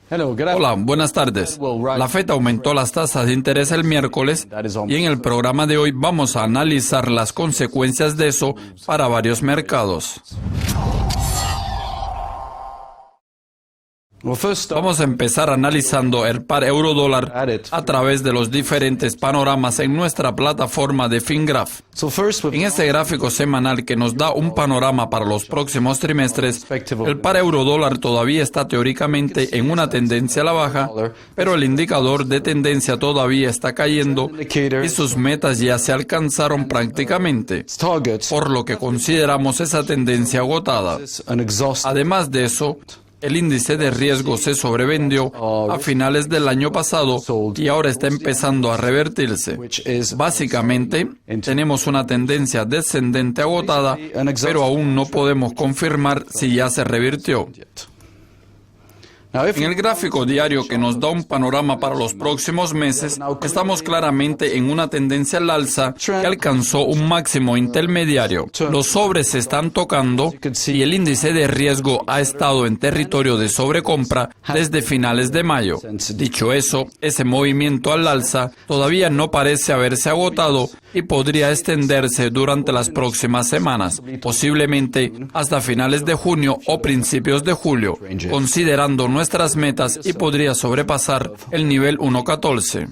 Hola, buenas tardes. La Fed aumentó las tasas de interés el miércoles y en el programa de hoy vamos a analizar las consecuencias de eso para varios mercados. Vamos a empezar analizando el par euro-dólar a través de los diferentes panoramas en nuestra plataforma de FinGraph. En este gráfico semanal que nos da un panorama para los próximos trimestres, el par euro-dólar todavía está teóricamente en una tendencia a la baja, pero el indicador de tendencia todavía está cayendo y sus metas ya se alcanzaron prácticamente, por lo que consideramos esa tendencia agotada. Además de eso, el índice de riesgo se sobrevendió a finales del año pasado y ahora está empezando a revertirse. Básicamente, tenemos una tendencia descendente agotada, pero aún no podemos confirmar si ya se revirtió. En el gráfico diario que nos da un panorama para los próximos meses, estamos claramente en una tendencia al alza que alcanzó un máximo intermediario. Los sobres se están tocando y el índice de riesgo ha estado en territorio de sobrecompra desde finales de mayo. Dicho eso, ese movimiento al alza todavía no parece haberse agotado y podría extenderse durante las próximas semanas, posiblemente hasta finales de junio o principios de julio, considerando nuestras metas y podría sobrepasar el nivel 1.14.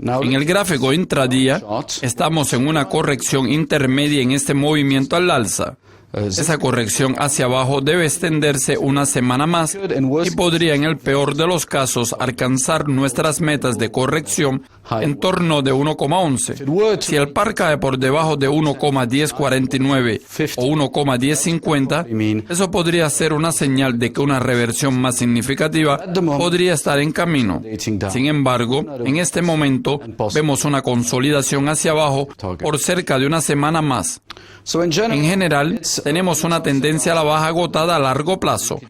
En el gráfico intradía, estamos en una corrección intermedia en este movimiento al alza. Esa corrección hacia abajo debe extenderse una semana más y podría en el peor de los casos alcanzar nuestras metas de corrección en torno de 1.11. Si el par cae por debajo de 1.1049 o 1.1050, eso podría ser una señal de que una reversión más significativa podría estar en camino. Sin embargo, en este momento vemos una consolidación hacia abajo por cerca de una semana más. En general, tenemos una tendencia a la baja agotada a largo plazo,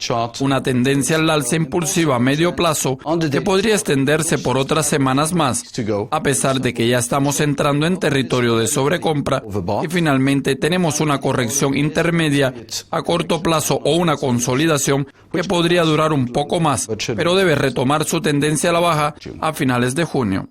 una tendencia al alza impulsiva a medio plazo que podría extenderse por otras semanas más, a pesar de que ya estamos entrando en territorio de sobrecompra y finalmente tenemos una corrección intermedia a corto plazo o una consolidación que podría durar un poco más, pero debe retomar su tendencia a la baja a finales de junio.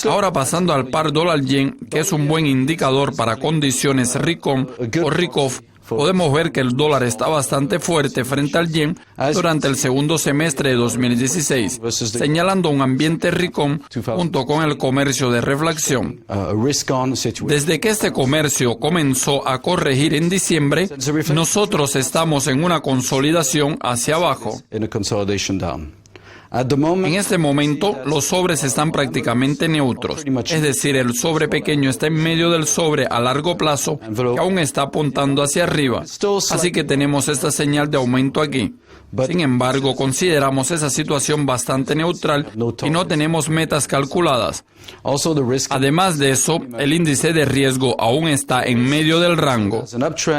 Ahora pasando al par dólar-yen, que es un buen indicador para condiciones risk-on o risk-off, podemos ver que el dólar está bastante fuerte frente al yen durante el segundo semestre de 2016, señalando un ambiente risk-on junto con el comercio de reflexión. Desde que este comercio comenzó a corregir en diciembre, nosotros estamos en una consolidación hacia abajo. En este momento, los sobres están prácticamente neutros, es decir, el sobre pequeño está en medio del sobre a largo plazo que aún está apuntando hacia arriba, así que tenemos esta señal de aumento aquí. Sin embargo, consideramos esa situación bastante neutral y no tenemos metas calculadas. Además de eso, el índice de riesgo aún está en medio del rango.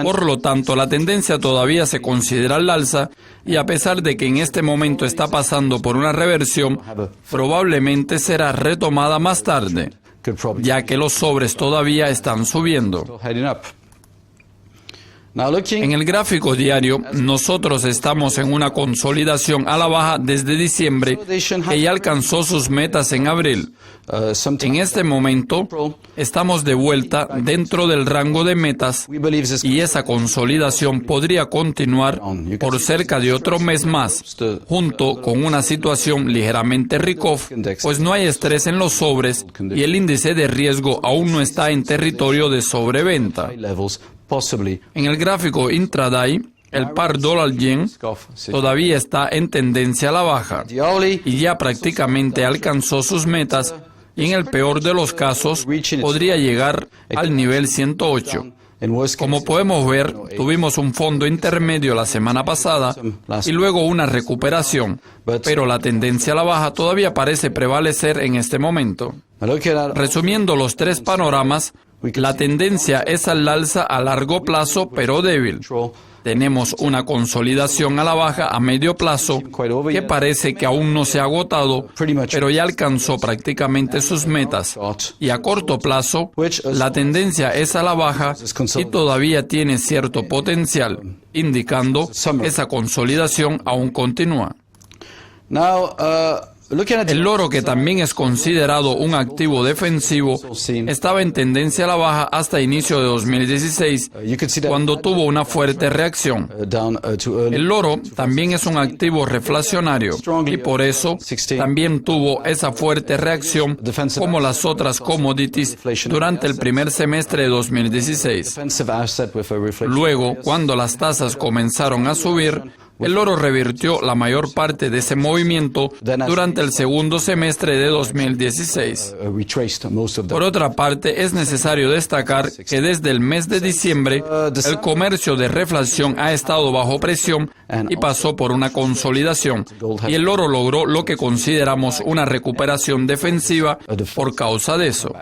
Por lo tanto, la tendencia todavía se considera al alza y a pesar de que en este momento está pasando por una reversión, probablemente será retomada más tarde, ya que los sobres todavía están subiendo. En el gráfico diario, nosotros estamos en una consolidación a la baja desde diciembre que ya alcanzó sus metas en abril. En este momento, estamos de vuelta dentro del rango de metas y esa consolidación podría continuar por cerca de otro mes más, junto con una situación ligeramente risk-off, pues no hay estrés en los sobres y el índice de riesgo aún no está en territorio de sobreventa. En el gráfico intraday, el par dólar-yen todavía está en tendencia a la baja y ya prácticamente alcanzó sus metas y en el peor de los casos podría llegar al nivel 108. Como podemos ver, tuvimos un fondo intermedio la semana pasada y luego una recuperación, pero la tendencia a la baja todavía parece prevalecer en este momento. Resumiendo los tres panoramas, la tendencia es al alza a largo plazo, pero débil. Tenemos una consolidación a la baja a medio plazo que parece que aún no se ha agotado, pero ya alcanzó prácticamente sus metas. Y a corto plazo, la tendencia es a la baja y todavía tiene cierto potencial, indicando que esa consolidación aún continúa. El oro, que también es considerado un activo defensivo, estaba en tendencia a la baja hasta inicio de 2016, cuando tuvo una fuerte reacción. El oro también es un activo reflacionario y por eso también tuvo esa fuerte reacción como las otras commodities durante el primer semestre de 2016. Luego, cuando las tasas comenzaron a subir, el oro revirtió la mayor parte de ese movimiento durante el segundo semestre de 2016. Por otra parte, es necesario destacar que desde el mes de diciembre, el comercio de reflación ha estado bajo presión y pasó por una consolidación, y el oro logró lo que consideramos una recuperación defensiva por causa de eso.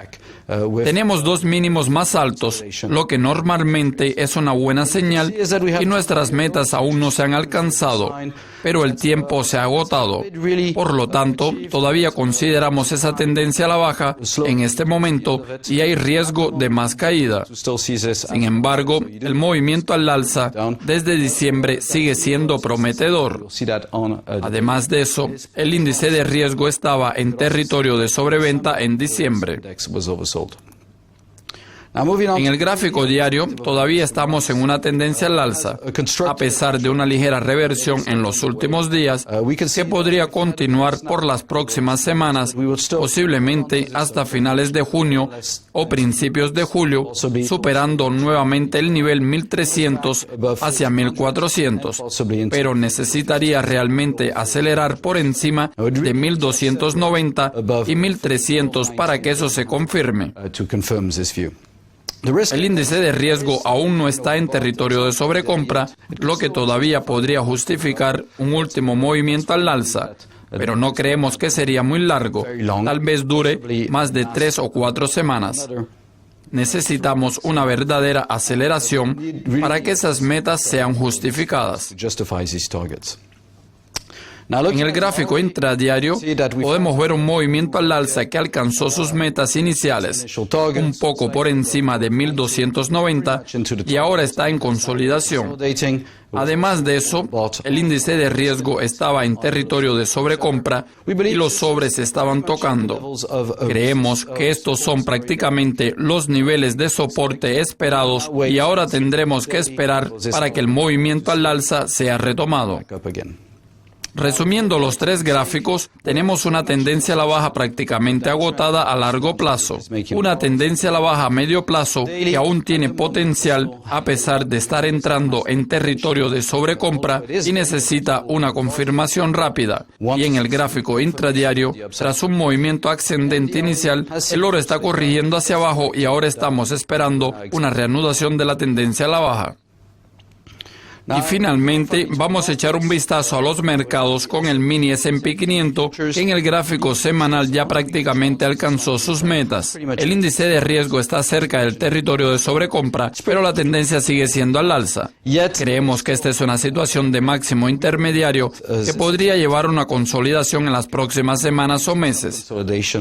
Tenemos dos mínimos más altos, lo que normalmente es una buena señal, y nuestras metas aún no se han alcanzado, pero el tiempo se ha agotado. Por lo tanto, todavía consideramos esa tendencia a la baja en este momento y hay riesgo de más caída. Sin embargo, el movimiento al alza desde diciembre sigue siendo prometedor. Además de eso, el índice de riesgo estaba en territorio de sobreventa en diciembre. En el gráfico diario, todavía estamos en una tendencia al alza, a pesar de una ligera reversión en los últimos días, que podría continuar por las próximas semanas, posiblemente hasta finales de junio o principios de julio, superando nuevamente el nivel 1300 hacia 1400, pero necesitaría realmente acelerar por encima de 1290 y 1300 para que eso se confirme. El índice de riesgo aún no está en territorio de sobrecompra, lo que todavía podría justificar un último movimiento al alza, pero no creemos que sería muy largo, tal vez dure más de 3 o 4 semanas. Necesitamos una verdadera aceleración para que esas metas sean justificadas. En el gráfico intradiario podemos ver un movimiento al alza que alcanzó sus metas iniciales, un poco por encima de 1290 y ahora está en consolidación. Además de eso, el índice de riesgo estaba en territorio de sobrecompra y los sobres estaban tocando. Creemos que estos son prácticamente los niveles de soporte esperados y ahora tendremos que esperar para que el movimiento al alza sea retomado. Resumiendo los tres gráficos, tenemos una tendencia a la baja prácticamente agotada a largo plazo, una tendencia a la baja a medio plazo que aún tiene potencial a pesar de estar entrando en territorio de sobrecompra y necesita una confirmación rápida. Y en el gráfico intradiario, tras un movimiento ascendente inicial, el oro está corrigiendo hacia abajo y ahora estamos esperando una reanudación de la tendencia a la baja. Y finalmente, vamos a echar un vistazo a los mercados con el mini S&P 500, que en el gráfico semanal ya prácticamente alcanzó sus metas. El índice de riesgo está cerca del territorio de sobrecompra, pero la tendencia sigue siendo al alza. Creemos que esta es una situación de máximo intermediario que podría llevar a una consolidación en las próximas semanas o meses.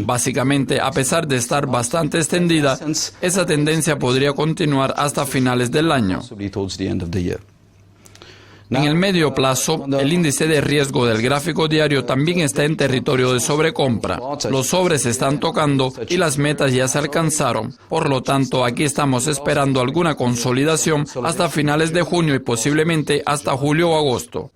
Básicamente, a pesar de estar bastante extendida, esa tendencia podría continuar hasta finales del año. En el medio plazo, el índice de riesgo del gráfico diario también está en territorio de sobrecompra. Los sobres se están tocando y las metas ya se alcanzaron. Por lo tanto, aquí estamos esperando alguna consolidación hasta finales de junio y posiblemente hasta julio o agosto.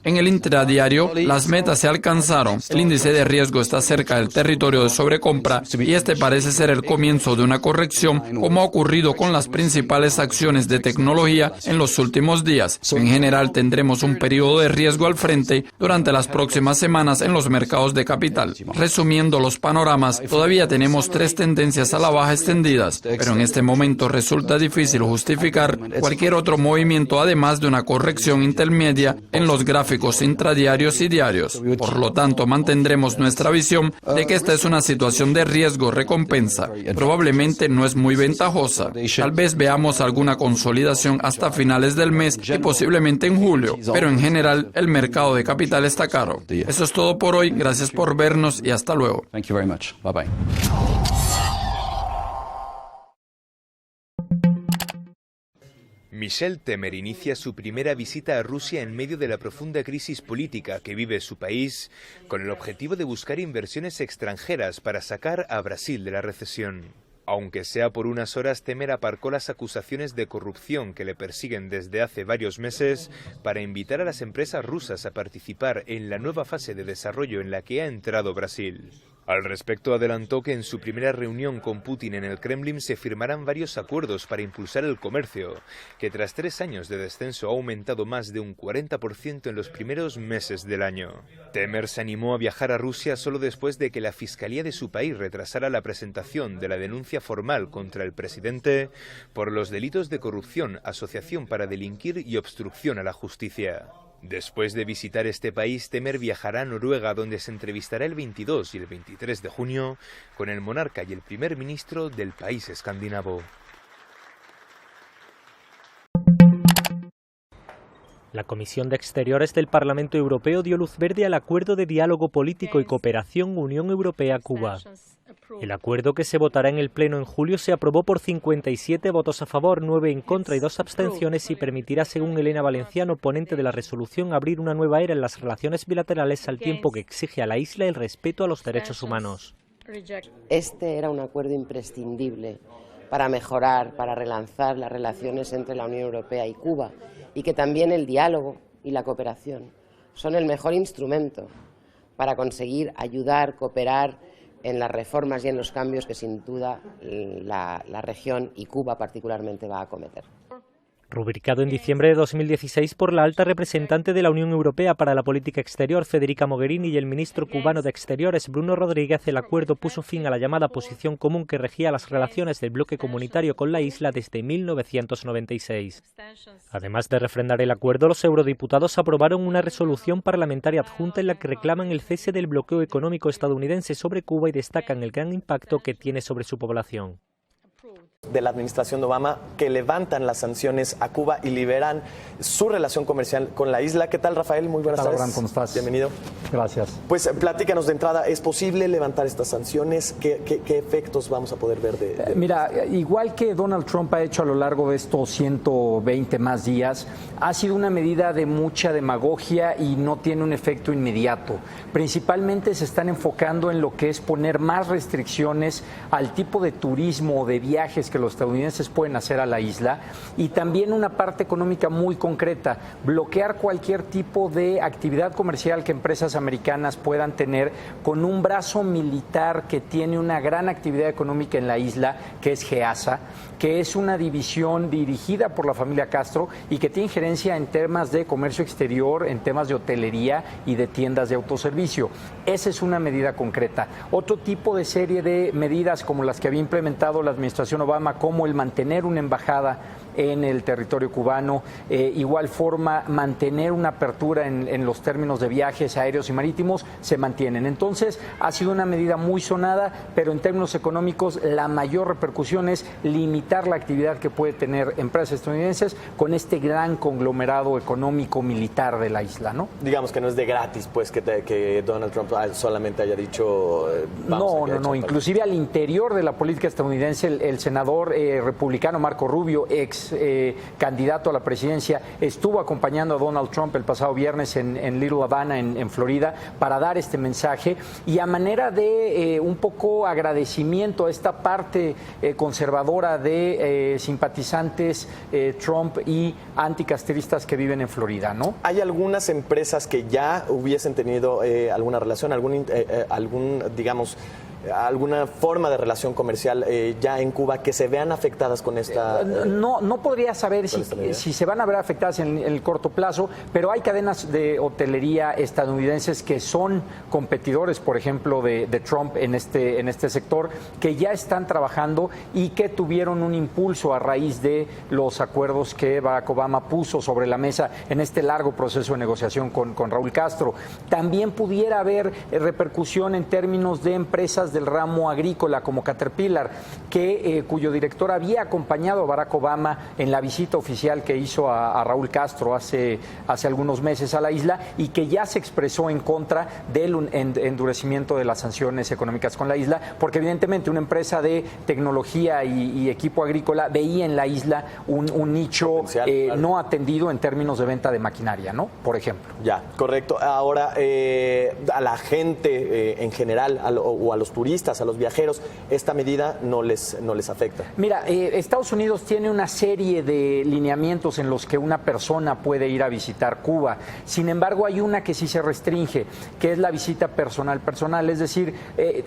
En el intradiario, las metas se alcanzaron, el índice de riesgo está cerca del territorio de sobrecompra y este parece ser el comienzo de una corrección, como ha ocurrido con las principales acciones de tecnología en los últimos días. En general, tendremos un periodo de riesgo al frente durante las próximas semanas en los mercados de capital. Resumiendo los panoramas, todavía tenemos tres tendencias a la baja extendidas, pero en este momento resulta difícil justificar cualquier otro movimiento además de una corrección intermedia en los gráficos gráficos intradiarios y diarios. Por lo tanto, mantendremos nuestra visión de que esta es una situación de riesgo-recompensa. Probablemente no es muy ventajosa. Tal vez veamos alguna consolidación hasta finales del mes y posiblemente en julio, pero en general el mercado de capital está caro. Eso es todo por hoy. Gracias por vernos y hasta luego. Thank you very much. Bye bye. Michel Temer inicia su primera visita a Rusia en medio de la profunda crisis política que vive su país, con el objetivo de buscar inversiones extranjeras para sacar a Brasil de la recesión. Aunque sea por unas horas, Temer aparcó las acusaciones de corrupción que le persiguen desde hace varios meses para invitar a las empresas rusas a participar en la nueva fase de desarrollo en la que ha entrado Brasil. Al respecto, adelantó que en su primera reunión con Putin en el Kremlin se firmarán varios acuerdos para impulsar el comercio, que tras 3 años de descenso ha aumentado más de un 40% en los primeros meses del año. Temer se animó a viajar a Rusia solo después de que la Fiscalía de su país retrasara la presentación de la denuncia formal contra el presidente por los delitos de corrupción, asociación para delinquir y obstrucción a la justicia. Después de visitar este país, Temer viajará a Noruega, donde se entrevistará el 22 y el 23 de junio con el monarca y el primer ministro del país escandinavo. La Comisión de Exteriores del Parlamento Europeo dio luz verde al Acuerdo de Diálogo Político y Cooperación Unión Europea-Cuba. El acuerdo, que se votará en el Pleno en julio, se aprobó por 57 votos a favor, 9 en contra y 2 abstenciones y permitirá, según Elena Valenciano, ponente de la resolución, abrir una nueva era en las relaciones bilaterales al tiempo que exige a la isla el respeto a los derechos humanos. Este era un acuerdo imprescindible para mejorar, para relanzar las relaciones entre la Unión Europea y Cuba, y que también el diálogo y la cooperación son el mejor instrumento para conseguir ayudar, cooperar en las reformas y en los cambios que sin duda la región y Cuba particularmente va a acometer. Rubricado en diciembre de 2016 por la alta representante de la Unión Europea para la Política Exterior, Federica Mogherini, y el ministro cubano de Exteriores, Bruno Rodríguez, el acuerdo puso fin a la llamada posición común que regía las relaciones del bloque comunitario con la isla desde 1996. Además de refrendar el acuerdo, los eurodiputados aprobaron una resolución parlamentaria adjunta en la que reclaman el cese del bloqueo económico estadounidense sobre Cuba y destacan el gran impacto que tiene sobre su población. De la administración de Obama, que levantan las sanciones a Cuba y liberan su relación comercial con la isla. ¿Qué tal, Rafael? Muy buenas tardes. Abraham, ¿cómo estás? Bienvenido. Gracias. Pues platícanos de entrada, ¿es posible levantar estas sanciones? ¿Qué efectos vamos a poder ver de Mira, igual que Donald Trump ha hecho a lo largo de estos 120 más días, ha sido una medida de mucha demagogia y no tiene un efecto inmediato. Principalmente se están enfocando en lo que es poner más restricciones al tipo de turismo o de viajes que los estadounidenses pueden hacer a la isla, y también una parte económica muy concreta, bloquear cualquier tipo de actividad comercial que empresas americanas puedan tener con un brazo militar que tiene una gran actividad económica en la isla, que es GEASA, que es una división dirigida por la familia Castro y que tiene injerencia en temas de comercio exterior, en temas de hotelería y de tiendas de autoservicio. Esa es una medida concreta. Otro tipo de serie de medidas como las que había implementado la administración Obama, como el mantener una embajada en el territorio cubano, igual forma mantener una apertura en los términos de viajes aéreos y marítimos, se mantienen. Entonces ha sido una medida muy sonada, pero en términos económicos la mayor repercusión es limitar la actividad que puede tener empresas estadounidenses con este gran conglomerado económico militar de la isla, ¿no? Digamos que no es de gratis, pues, que Donald Trump solamente haya dicho... No, inclusive al interior de la política estadounidense, el senador republicano Marco Rubio, ex candidato a la presidencia, estuvo acompañando a Donald Trump el pasado viernes en Little Havana, en Florida, para dar este mensaje y a manera de un poco agradecimiento a esta parte conservadora de simpatizantes Trump y anticastristas que viven en Florida, ¿no? Hay algunas empresas que ya hubiesen tenido alguna relación, algún digamos, alguna forma de relación comercial ya en Cuba que se vean afectadas con esta... No podría saber si se van a ver afectadas en el corto plazo, pero hay cadenas de hotelería estadounidenses que son competidores, por ejemplo, de Trump en este sector, que ya están trabajando y que tuvieron un impulso a raíz de los acuerdos que Barack Obama puso sobre la mesa en este largo proceso de negociación con Raúl Castro. También pudiera haber repercusión en términos de empresas del ramo agrícola como Caterpillar, cuyo director había acompañado a Barack Obama en la visita oficial que hizo a Raúl Castro hace algunos meses a la isla y que ya se expresó en contra del endurecimiento de las sanciones económicas con la isla, porque evidentemente una empresa de tecnología y equipo agrícola veía en la isla un nicho claro, no atendido en términos de venta de maquinaria, ¿no? Por ejemplo. Ya, correcto. Ahora, a la gente en general o a los turistas, a los viajeros, esta medida no les afecta. Mira, Estados Unidos tiene una serie de lineamientos en los que una persona puede ir a visitar Cuba. Sin embargo, hay una que sí se restringe, que es la visita personal, es decir,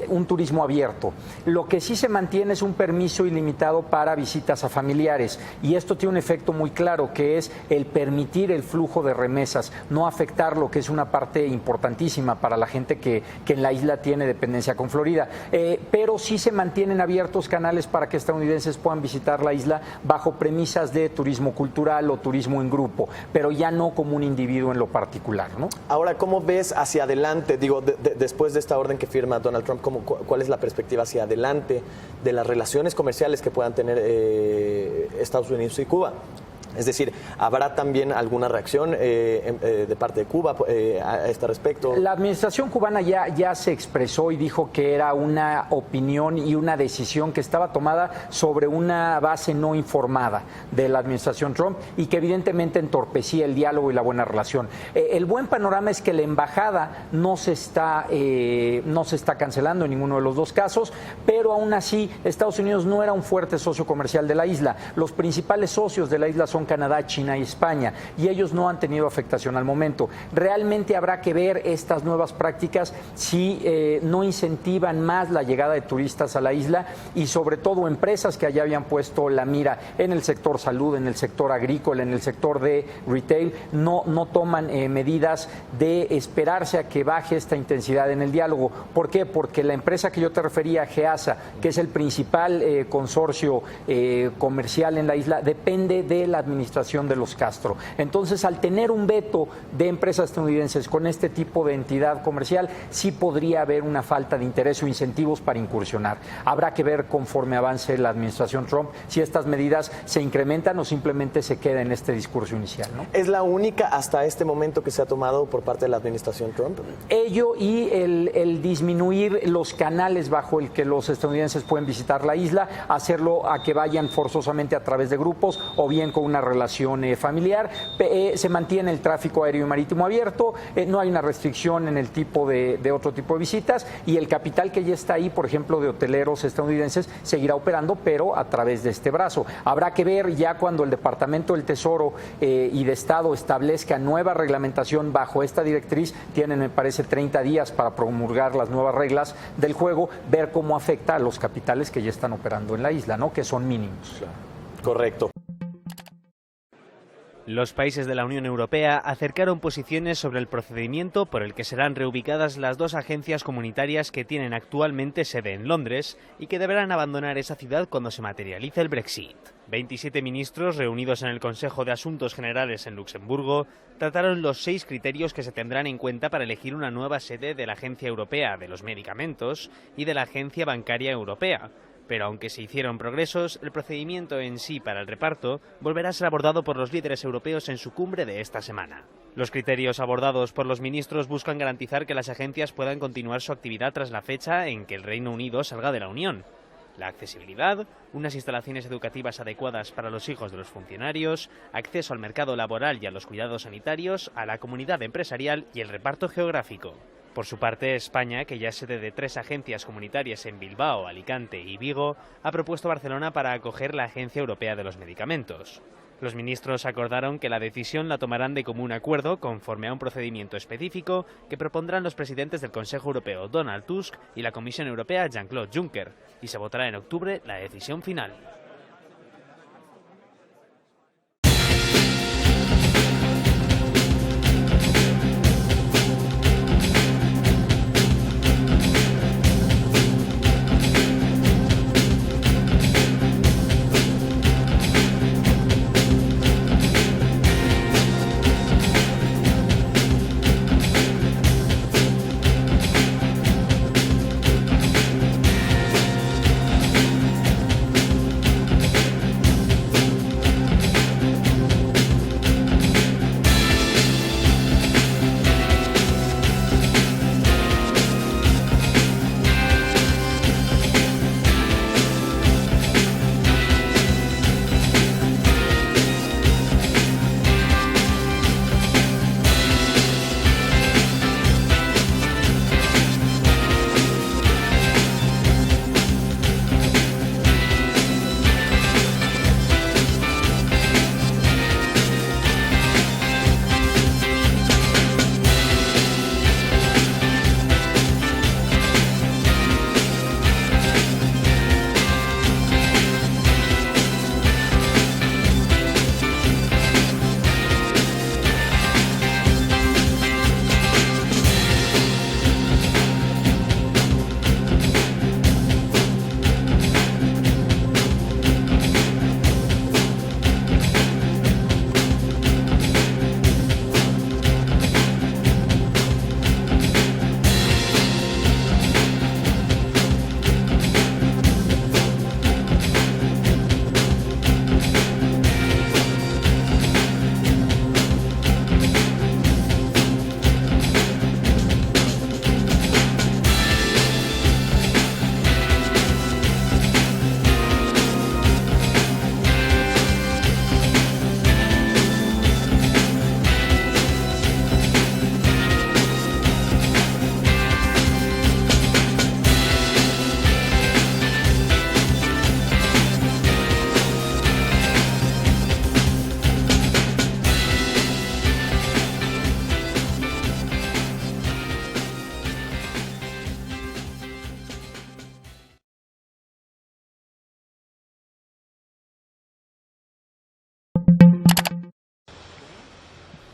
un turismo abierto. Lo que sí se mantiene es un permiso ilimitado para visitas a familiares, y esto tiene un efecto muy claro, que es el permitir el flujo de remesas, no afectar lo que es una parte importantísima para la gente que en la isla tiene dependencia con Florida, pero sí se mantienen abiertos canales para que estadounidenses puedan visitar la isla bajo premisas de turismo cultural o turismo en grupo, pero ya no como un individuo en lo particular, ¿no? Ahora, ¿cómo ves hacia adelante? Digo, después de esta orden que firma Donald Trump, ¿cuál es la perspectiva hacia adelante de las relaciones comerciales que puedan tener Estados Unidos y Cuba? Es decir, ¿habrá también alguna reacción de parte de Cuba a este respecto? La administración cubana ya se expresó y dijo que era una opinión y una decisión que estaba tomada sobre una base no informada de la administración Trump y que evidentemente entorpecía el diálogo y la buena relación. El buen panorama es que la embajada no se está cancelando en ninguno de los dos casos, pero aún así Estados Unidos no era un fuerte socio comercial de la isla. Los principales socios de la isla son Canadá, China y España, y ellos no han tenido afectación al momento. Realmente habrá que ver estas nuevas prácticas si no incentivan más la llegada de turistas a la isla, y sobre todo empresas que allá habían puesto la mira en el sector salud, en el sector agrícola, en el sector de retail, no toman medidas de esperarse a que baje esta intensidad en el diálogo. ¿Por qué? Porque la empresa que yo te refería, GEASA, que es el principal consorcio comercial en la isla, depende de la administración de los Castro. Entonces, al tener un veto de empresas estadounidenses con este tipo de entidad comercial, sí podría haber una falta de interés o incentivos para incursionar. Habrá que ver conforme avance la administración Trump si estas medidas se incrementan o simplemente se queda en este discurso inicial, ¿no? ¿Es la única hasta este momento que se ha tomado por parte de la administración Trump? Ello y el disminuir los canales bajo el que los estadounidenses pueden visitar la isla, hacerlo a que vayan forzosamente a través de grupos o bien con una relación familiar. Se mantiene el tráfico aéreo y marítimo abierto, no hay una restricción en el tipo de otro tipo de visitas, y el capital que ya está ahí, por ejemplo, de hoteleros estadounidenses, seguirá operando, pero a través de este brazo. Habrá que ver ya cuando el Departamento del Tesoro y de Estado establezca nueva reglamentación bajo esta directriz. Tienen, me parece, 30 días para promulgar las nuevas reglas del juego, ver cómo afecta a los capitales que ya están operando en la isla, ¿no? Que son mínimos. Claro. Correcto. Los países de la Unión Europea acercaron posiciones sobre el procedimiento por el que serán reubicadas las dos agencias comunitarias que tienen actualmente sede en Londres y que deberán abandonar esa ciudad cuando se materialice el Brexit. 27 ministros reunidos en el Consejo de Asuntos Generales en Luxemburgo trataron los 6 criterios que se tendrán en cuenta para elegir una nueva sede de la Agencia Europea de los Medicamentos y de la Agencia Bancaria Europea. Pero aunque se hicieron progresos, el procedimiento en sí para el reparto volverá a ser abordado por los líderes europeos en su cumbre de esta semana. Los criterios abordados por los ministros buscan garantizar que las agencias puedan continuar su actividad tras la fecha en que el Reino Unido salga de la Unión. La accesibilidad, unas instalaciones educativas adecuadas para los hijos de los funcionarios, acceso al mercado laboral y a los cuidados sanitarios, a la comunidad empresarial y el reparto geográfico. Por su parte, España, que ya es sede de 3 agencias comunitarias en Bilbao, Alicante y Vigo, ha propuesto Barcelona para acoger la Agencia Europea de los Medicamentos. Los ministros acordaron que la decisión la tomarán de común acuerdo conforme a un procedimiento específico que propondrán los presidentes del Consejo Europeo, Donald Tusk, y la Comisión Europea, Jean-Claude Juncker, y se votará en octubre la decisión final.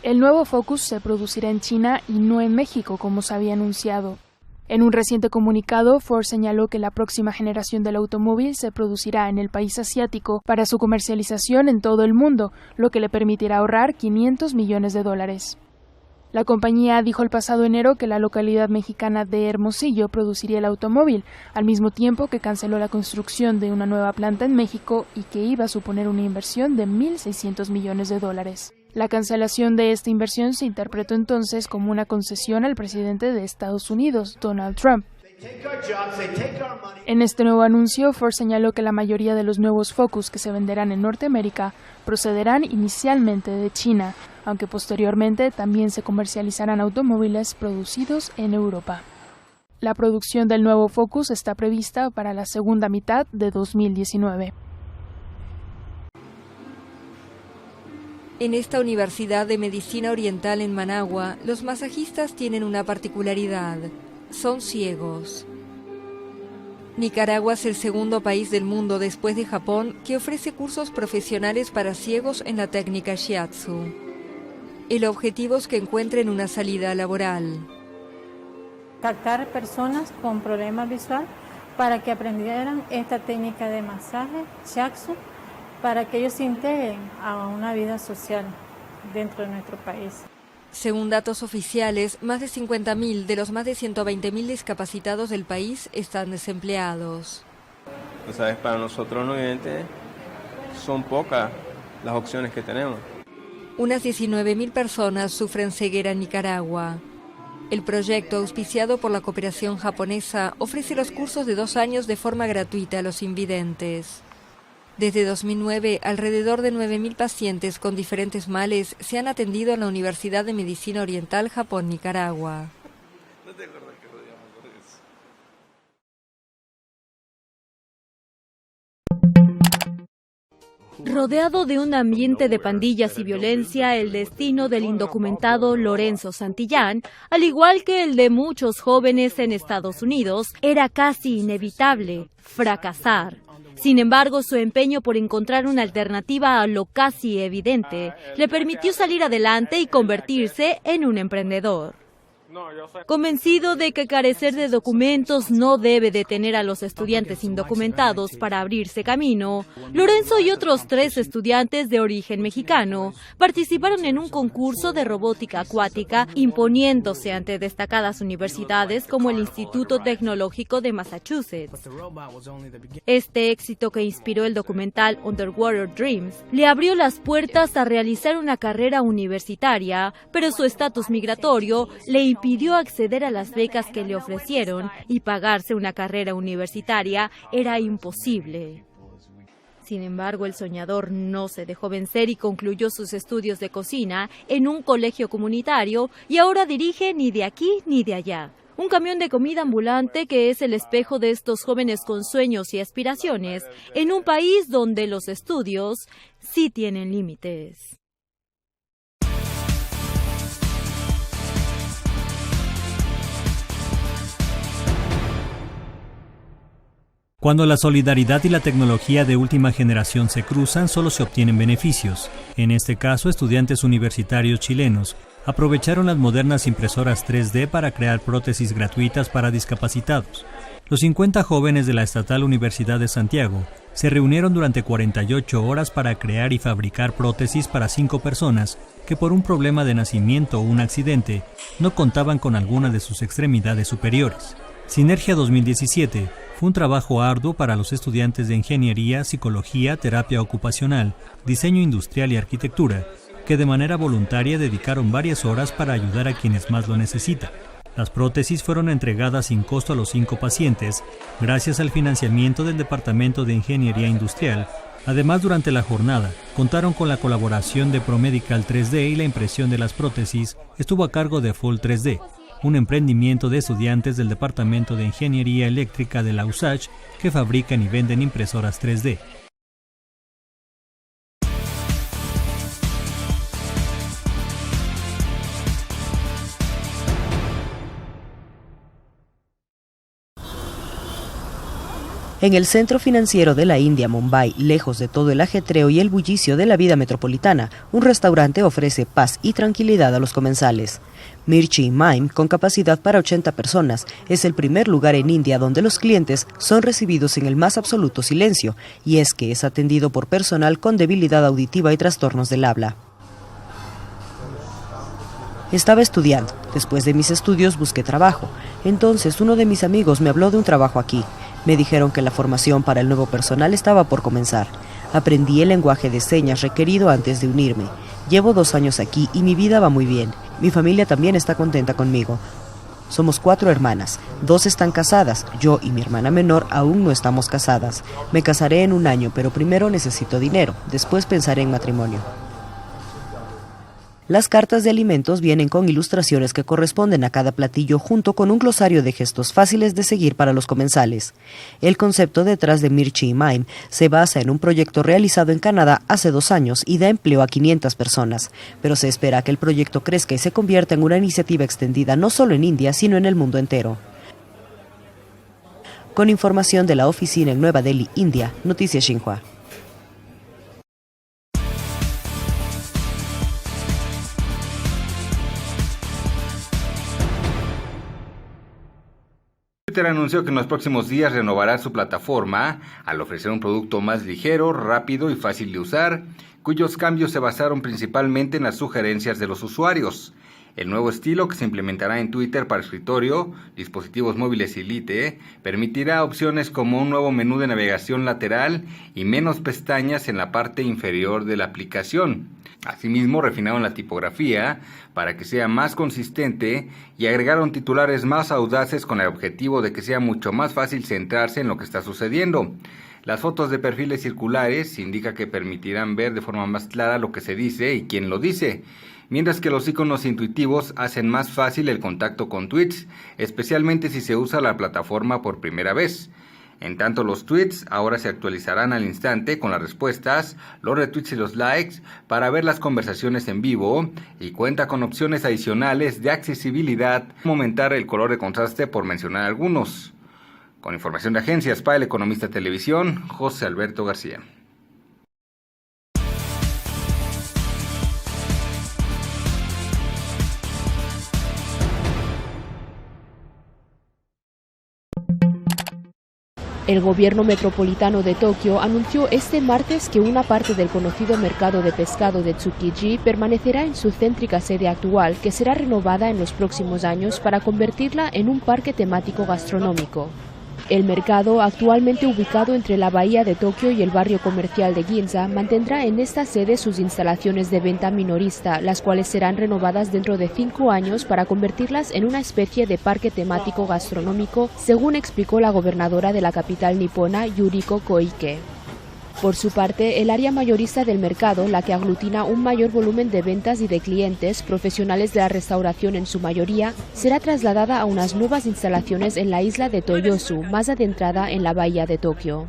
El nuevo Focus se producirá en China y no en México, como se había anunciado. En un reciente comunicado, Ford señaló que la próxima generación del automóvil se producirá en el país asiático para su comercialización en todo el mundo, lo que le permitirá ahorrar $500 millones. La compañía dijo el pasado enero que la localidad mexicana de Hermosillo produciría el automóvil, al mismo tiempo que canceló la construcción de una nueva planta en México y que iba a suponer una inversión de $1.600 millones. La cancelación de esta inversión se interpretó entonces como una concesión al presidente de Estados Unidos, Donald Trump. En este nuevo anuncio, Ford señaló que la mayoría de los nuevos Focus que se venderán en Norteamérica procederán inicialmente de China, aunque posteriormente también se comercializarán automóviles producidos en Europa. La producción del nuevo Focus está prevista para la segunda mitad de 2019. En esta Universidad de Medicina Oriental en Managua, los masajistas tienen una particularidad: son ciegos. Nicaragua es el segundo país del mundo después de Japón que ofrece cursos profesionales para ciegos en la técnica Shiatsu. El objetivo es que encuentren una salida laboral. Captar personas con problemas visuales para que aprendieran esta técnica de masaje Shiatsu, para que ellos se integren a una vida social dentro de nuestro país. Según datos oficiales, más de 50.000 de los más de 120.000 discapacitados del país están desempleados. ¿Sabes? Para nosotros no videntes son pocas las opciones que tenemos. Unas 19.000 personas sufren ceguera en Nicaragua. El proyecto, auspiciado por la cooperación japonesa, ofrece los cursos de 2 años de forma gratuita a los invidentes. Desde 2009, alrededor de 9.000 pacientes con diferentes males se han atendido en la Universidad de Medicina Oriental Japón-Nicaragua. Rodeado de un ambiente de pandillas y violencia, el destino del indocumentado Lorenzo Santillán, al igual que el de muchos jóvenes en Estados Unidos, era casi inevitable: fracasar. Sin embargo, su empeño por encontrar una alternativa a lo casi evidente le permitió salir adelante y convertirse en un emprendedor. Convencido de que carecer de documentos no debe detener a los estudiantes indocumentados para abrirse camino, Lorenzo y otros 3 estudiantes de origen mexicano participaron en un concurso de robótica acuática, imponiéndose ante destacadas universidades como el Instituto Tecnológico de Massachusetts. Este éxito, que inspiró el documental Underwater Dreams, le abrió las puertas a realizar una carrera universitaria, pero su estatus migratorio le impidió acceder a las becas que le ofrecieron, y pagarse una carrera universitaria era imposible. Sin embargo, el soñador no se dejó vencer y concluyó sus estudios de cocina en un colegio comunitario, y ahora dirige Ni de aquí ni de allá, un camión de comida ambulante que es el espejo de estos jóvenes con sueños y aspiraciones en un país donde los estudios sí tienen límites. Cuando la solidaridad y la tecnología de última generación se cruzan, solo se obtienen beneficios. En este caso, estudiantes universitarios chilenos aprovecharon las modernas impresoras 3D para crear prótesis gratuitas para discapacitados. Los 50 jóvenes de la Estatal Universidad de Santiago se reunieron durante 48 horas para crear y fabricar prótesis para 5 personas que por un problema de nacimiento o un accidente no contaban con alguna de sus extremidades superiores. Sinergia 2017 fue un trabajo arduo para los estudiantes de Ingeniería, Psicología, Terapia Ocupacional, Diseño Industrial y Arquitectura, que de manera voluntaria dedicaron varias horas para ayudar a quienes más lo necesitan. Las prótesis fueron entregadas sin costo a los 5 pacientes, gracias al financiamiento del Departamento de Ingeniería Industrial. Además, durante la jornada, contaron con la colaboración de ProMedical 3D, y la impresión de las prótesis estuvo a cargo de Full 3D, un emprendimiento de estudiantes del Departamento de Ingeniería Eléctrica de la USACH que fabrican y venden impresoras 3D. En el centro financiero de la India, Mumbai, lejos de todo el ajetreo y el bullicio de la vida metropolitana, un restaurante ofrece paz y tranquilidad a los comensales. Mirchi Mime, con capacidad para 80 personas, es el primer lugar en India donde los clientes son recibidos en el más absoluto silencio, y es que es atendido por personal con debilidad auditiva y trastornos del habla. Estaba estudiando. Después de mis estudios busqué trabajo. Entonces uno de mis amigos me habló de un trabajo aquí. Me dijeron que la formación para el nuevo personal estaba por comenzar. Aprendí el lenguaje de señas requerido antes de unirme. Llevo 2 años aquí y mi vida va muy bien. Mi familia también está contenta conmigo. Somos 4 hermanas, 2 están casadas, yo y mi hermana menor aún no estamos casadas. Me casaré en 1 año, pero primero necesito dinero, después pensaré en matrimonio. Las cartas de alimentos vienen con ilustraciones que corresponden a cada platillo, junto con un glosario de gestos fáciles de seguir para los comensales. El concepto detrás de Mirchi Mime se basa en un proyecto realizado en Canadá hace 2 años y da empleo a 500 personas, pero se espera que el proyecto crezca y se convierta en una iniciativa extendida no solo en India, sino en el mundo entero. Con información de la oficina en Nueva Delhi, India, Noticias Xinhua. Twitter anunció que en los próximos días renovará su plataforma al ofrecer un producto más ligero, rápido y fácil de usar, cuyos cambios se basaron principalmente en las sugerencias de los usuarios. El nuevo estilo, que se implementará en Twitter para escritorio, dispositivos móviles y Lite, permitirá opciones como un nuevo menú de navegación lateral y menos pestañas en la parte inferior de la aplicación. Asimismo, refinaron la tipografía para que sea más consistente y agregaron titulares más audaces con el objetivo de que sea mucho más fácil centrarse en lo que está sucediendo. Las fotos de perfiles circulares indica que permitirán ver de forma más clara lo que se dice y quién lo dice, mientras que los iconos intuitivos hacen más fácil el contacto con tweets, especialmente si se usa la plataforma por primera vez. En tanto, los tweets ahora se actualizarán al instante con las respuestas, los retweets y los likes para ver las conversaciones en vivo y cuenta con opciones adicionales de accesibilidad, como aumentar el color de contraste por mencionar algunos. Con información de agencias para El Economista Televisión, José Alberto García. El gobierno metropolitano de Tokio anunció este martes que una parte del conocido mercado de pescado de Tsukiji permanecerá en su céntrica sede actual, que será renovada en los próximos años para convertirla en un parque temático gastronómico. El mercado, actualmente ubicado entre la bahía de Tokio y el barrio comercial de Ginza, mantendrá en esta sede sus instalaciones de venta minorista, las cuales serán renovadas dentro de 5 años para convertirlas en una especie de parque temático gastronómico, según explicó la gobernadora de la capital nipona, Yuriko Koike. Por su parte, el área mayorista del mercado, la que aglutina un mayor volumen de ventas y de clientes, profesionales de la restauración en su mayoría, será trasladada a unas nuevas instalaciones en la isla de Toyosu, más adentrada en la bahía de Tokio.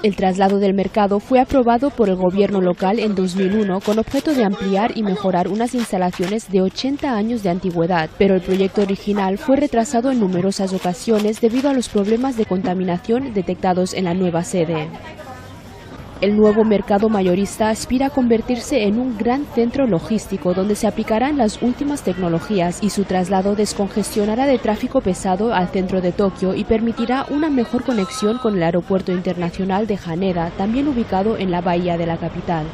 El traslado del mercado fue aprobado por el gobierno local en 2001 con objeto de ampliar y mejorar unas instalaciones de 80 años de antigüedad, pero el proyecto original fue retrasado en numerosas ocasiones debido a los problemas de contaminación detectados en la nueva sede. El nuevo mercado mayorista aspira a convertirse en un gran centro logístico donde se aplicarán las últimas tecnologías y su traslado descongestionará de tráfico pesado al centro de Tokio y permitirá una mejor conexión con el aeropuerto internacional de Haneda, también ubicado en la bahía de la capital.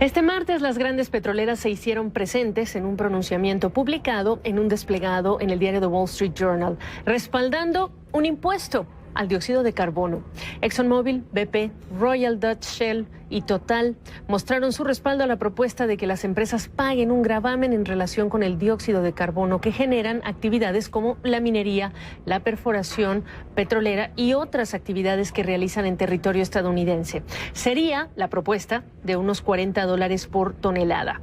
Este martes las grandes petroleras se hicieron presentes en un pronunciamiento publicado en un desplegado en el diario The Wall Street Journal, respaldando un impuesto al dióxido de carbono. ExxonMobil, BP, Royal Dutch Shell y Total mostraron su respaldo a la propuesta de que las empresas paguen un gravamen en relación con el dióxido de carbono que generan actividades como la minería, la perforación petrolera y otras actividades que realizan en territorio estadounidense. Sería la propuesta de unos $40 por tonelada.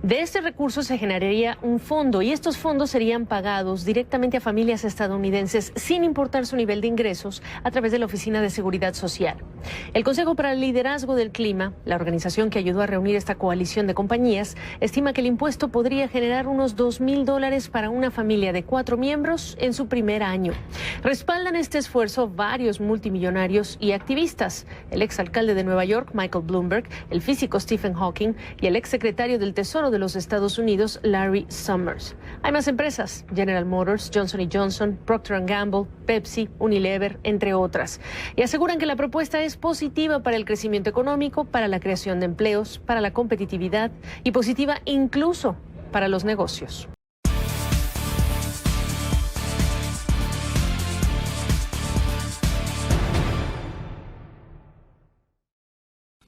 De este recurso se generaría un fondo y estos fondos serían pagados directamente a familias estadounidenses sin importar su nivel de ingresos a través de la Oficina de Seguridad Social. El Consejo para el Liderazgo del Clima, la organización que ayudó a reunir esta coalición de compañías, estima que el impuesto podría generar unos $2,000 para una familia de 4 miembros en su primer año. Respaldan este esfuerzo varios multimillonarios y activistas. El exalcalde de Nueva York, Michael Bloomberg, el físico Stephen Hawking y el exsecretario del Tesoro de los Estados Unidos, Larry Summers. Hay más empresas: General Motors, Johnson & Johnson, Procter & Gamble, Pepsi, Unilever, entre otras. Y aseguran que la propuesta es positiva para el crecimiento económico, para la creación de empleos, para la competitividad y positiva incluso para los negocios.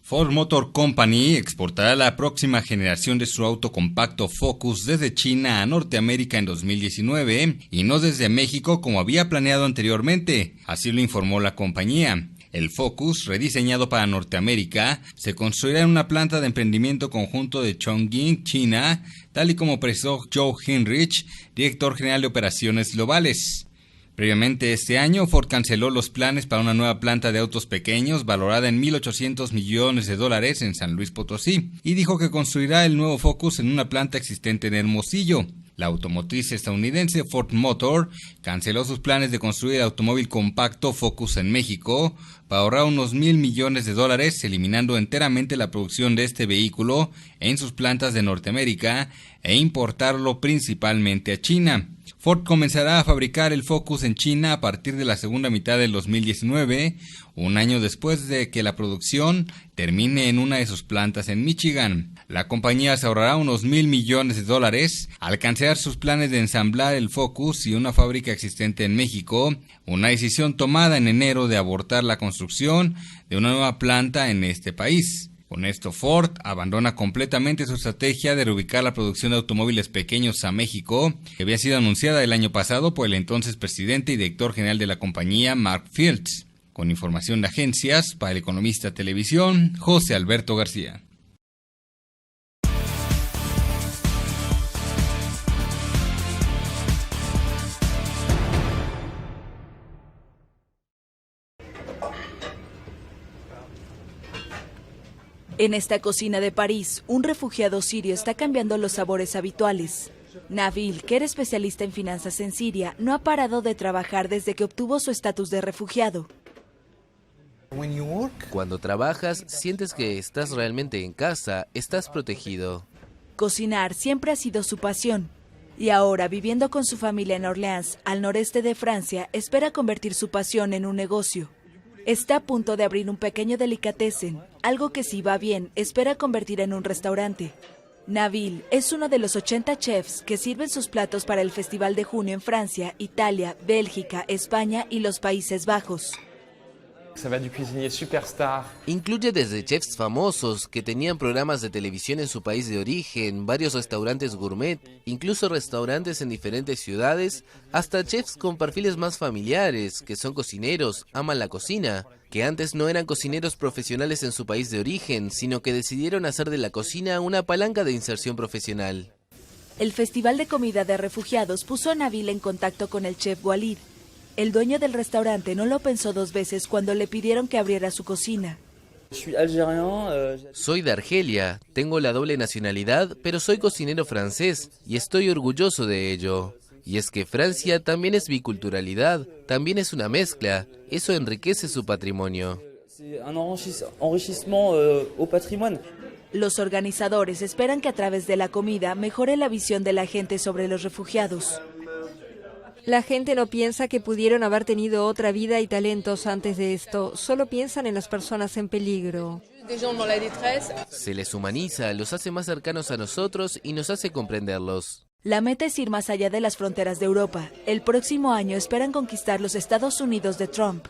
Ford Motor Company exportará la próxima generación de su auto compacto Focus desde China a Norteamérica en 2019 y no desde México como había planeado anteriormente, así lo informó la compañía. El Focus, rediseñado para Norteamérica, se construirá en una planta de emprendimiento conjunto de Chongqing, China, tal y como precisó Joe Hinrich, director general de operaciones globales. Previamente este año, Ford canceló los planes para una nueva planta de autos pequeños valorada en $1,800 millones en San Luis Potosí y dijo que construirá el nuevo Focus en una planta existente en Hermosillo. La automotriz estadounidense Ford Motor canceló sus planes de construir el automóvil compacto Focus en México para ahorrar unos $1,000 millones, eliminando enteramente la producción de este vehículo en sus plantas de Norteamérica e importarlo principalmente a China. Ford comenzará a fabricar el Focus en China a partir de la segunda mitad del 2019, un año después de que la producción termine en una de sus plantas en Michigan. La compañía se ahorrará unos $1,000 millones al cancelar sus planes de ensamblar el Focus y una fábrica existente en México, una decisión tomada en enero de abortar la construcción de una nueva planta en este país. Con esto, Ford abandona completamente su estrategia de reubicar la producción de automóviles pequeños a México, que había sido anunciada el año pasado por el entonces presidente y director general de la compañía, Mark Fields. Con información de agencias, para El Economista Televisión, José Alberto García. En esta cocina de París, un refugiado sirio está cambiando los sabores habituales. Nabil, que era especialista en finanzas en Siria, no ha parado de trabajar desde que obtuvo su estatus de refugiado. Cuando trabajas, sientes que estás realmente en casa, estás protegido. Cocinar siempre ha sido su pasión. Y ahora, viviendo con su familia en Orleans, al noreste de Francia, espera convertir su pasión en un negocio. Está a punto de abrir un pequeño delicatessen, algo que si va bien, espera convertir en un restaurante. Nabil es uno de los 80 chefs que sirven sus platos para el Festival de Junio en Francia, Italia, Bélgica, España y los Países Bajos. Incluye desde chefs famosos que tenían programas de televisión en su país de origen, varios restaurantes gourmet, incluso restaurantes en diferentes ciudades, hasta chefs con perfiles más familiares, que son cocineros, aman la cocina, que antes no eran cocineros profesionales en su país de origen, sino que decidieron hacer de la cocina una palanca de inserción profesional. El Festival de Comida de Refugiados puso a Nabil en contacto con el chef Walid. El dueño del restaurante no lo pensó dos veces cuando le pidieron que abriera su cocina. Soy de Argelia, tengo la doble nacionalidad, pero soy cocinero francés y estoy orgulloso de ello. Y es que Francia también es biculturalidad, también es una mezcla, eso enriquece su patrimonio. Los organizadores esperan que a través de la comida mejore la visión de la gente sobre los refugiados. La gente no piensa que pudieron haber tenido otra vida y talentos antes de esto, solo piensan en las personas en peligro. Se les humaniza, los hace más cercanos a nosotros y nos hace comprenderlos. La meta es ir más allá de las fronteras de Europa. El próximo año esperan conquistar los Estados Unidos de Trump.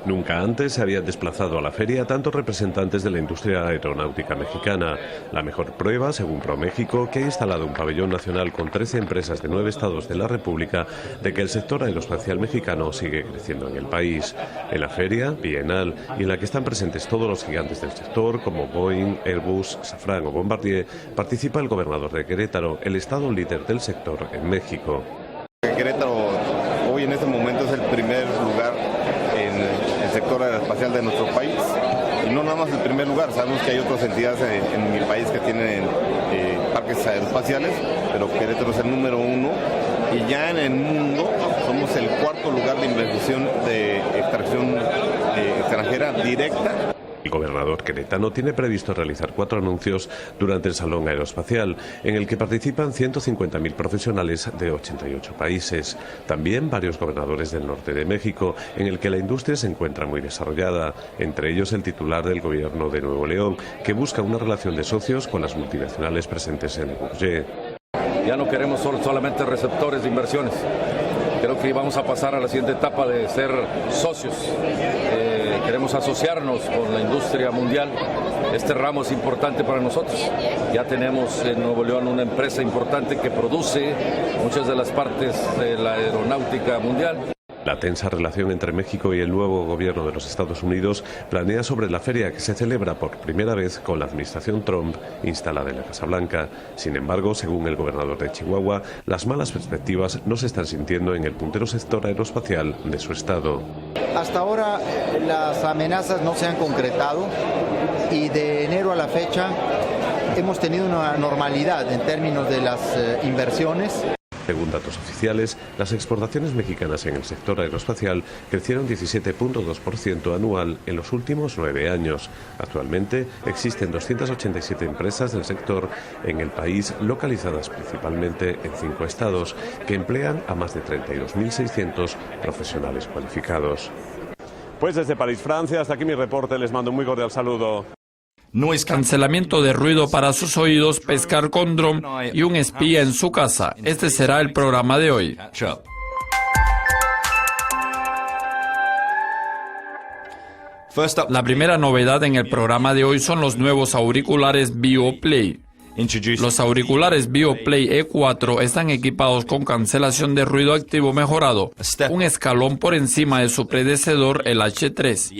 Nunca antes se habían desplazado a la feria tantos representantes de la industria aeronáutica mexicana. La mejor prueba, según ProMéxico, que ha instalado un pabellón nacional con 13 empresas de 9 estados de la República, de que el sector aeroespacial mexicano sigue creciendo en el país. En la feria bienal, y en la que están presentes todos los gigantes del sector, como Boeing, Airbus, Safran o Bombardier, participa el gobernador de Querétaro, el estado líder del sector en México. Querétaro hoy en este momento es el primer lugar en el sector aeroespacial de nuestro país. Y no nada más el primer lugar, sabemos que hay otras entidades en mi país que tienen parques aeroespaciales, pero Querétaro es el número 1 y ya en el mundo somos el cuarto lugar de inversión de extracción extranjera directa. El gobernador queretano tiene previsto realizar 4 anuncios durante el Salón Aeroespacial, en el que participan 150.000 profesionales de 88 países. También varios gobernadores del norte de México, en el que la industria se encuentra muy desarrollada, entre ellos el titular del gobierno de Nuevo León, que busca una relación de socios con las multinacionales presentes en Bourget. Ya no queremos solamente receptores de inversiones. Creo que vamos a pasar a la siguiente etapa de ser socios. Queremos asociarnos con la industria mundial. Este ramo es importante para nosotros. Ya tenemos en Nuevo León una empresa importante que produce muchas de las partes de la aeronáutica mundial. La tensa relación entre México y el nuevo gobierno de los Estados Unidos planea sobre la feria que se celebra por primera vez con la administración Trump instalada en la Casa Blanca. Sin embargo, según el gobernador de Chihuahua, las malas perspectivas no se están sintiendo en el puntero sector aeroespacial de su estado. Hasta ahora las amenazas no se han concretado y de enero a la fecha hemos tenido una normalidad en términos de las inversiones. Según datos oficiales, las exportaciones mexicanas en el sector aeroespacial crecieron 17.2% anual en los últimos 9 años. Actualmente existen 287 empresas del sector en el país, localizadas principalmente en 5 estados, que emplean a más de 32.600 profesionales cualificados. Pues desde París, Francia, hasta aquí mi reporte. Les mando un muy cordial saludo. No es cancelamiento de ruido para sus oídos, pescar con dron y un espía en su casa. Este será el programa de hoy. La primera novedad en el programa de hoy son los nuevos auriculares BioPlay. Los auriculares BioPlay E4 están equipados con cancelación de ruido activo mejorado, un escalón por encima de su predecesor, el H3.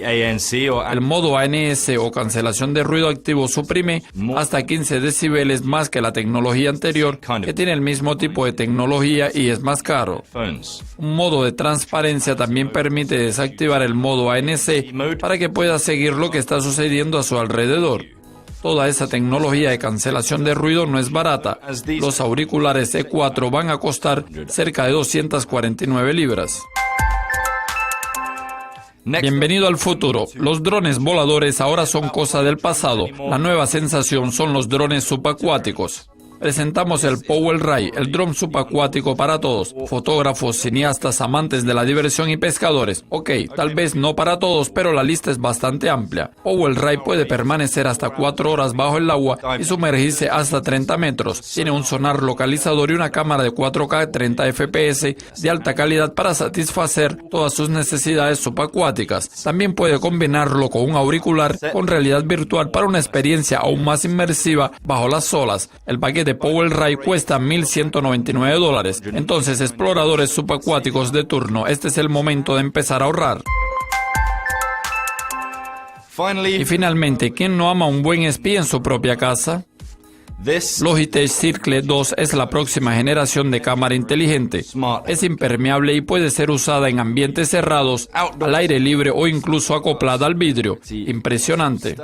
El modo ANS o cancelación de ruido activo suprime hasta 15 decibeles más que la tecnología anterior, que tiene el mismo tipo de tecnología y es más caro. Un modo de transparencia también permite desactivar el modo ANC para que pueda seguir lo que está sucediendo a su alrededor. Toda esa tecnología de cancelación de ruido no es barata. Los auriculares E4 van a costar cerca de 249 libras. Bienvenido al futuro. Los drones voladores ahora son cosa del pasado. La nueva sensación son los drones subacuáticos. Presentamos el Powell Ray, el dron subacuático para todos, fotógrafos, cineastas, amantes de la diversión y pescadores. Ok, tal vez no para todos, pero la lista es bastante amplia. Powell Ray puede permanecer hasta 4 horas bajo el agua y sumergirse hasta 30 metros. Tiene un sonar localizador y una cámara de 4K 30 FPS de alta calidad para satisfacer todas sus necesidades subacuáticas. También puede combinarlo con un auricular con realidad virtual para una experiencia aún más inmersiva bajo las olas. El paquete de Powell Ray cuesta $1,199. Entonces, exploradores subacuáticos de turno, este es el momento de empezar a ahorrar. Y finalmente, ¿quién no ama un buen espía en su propia casa? Logitech Circle 2 es la próxima generación de cámara inteligente. Es impermeable y puede ser usada en ambientes cerrados, al aire libre o incluso acoplada al vidrio. Impresionante.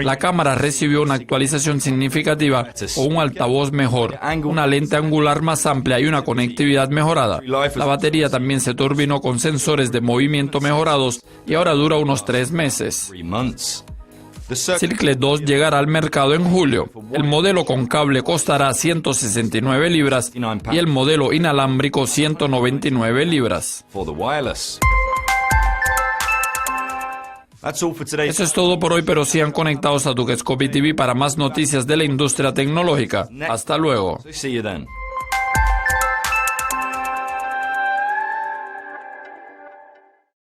La cámara recibió una actualización significativa o un altavoz mejor, una lente angular más amplia y una conectividad mejorada. La batería también se turbinó con sensores de movimiento mejorados y ahora dura unos 3 meses. Circle 2 llegará al mercado en julio. El modelo con cable costará 169 libras y el modelo inalámbrico 199 libras. Eso es todo por hoy, pero sigan conectados a Tuxtepec TV para más noticias de la industria tecnológica. Hasta luego.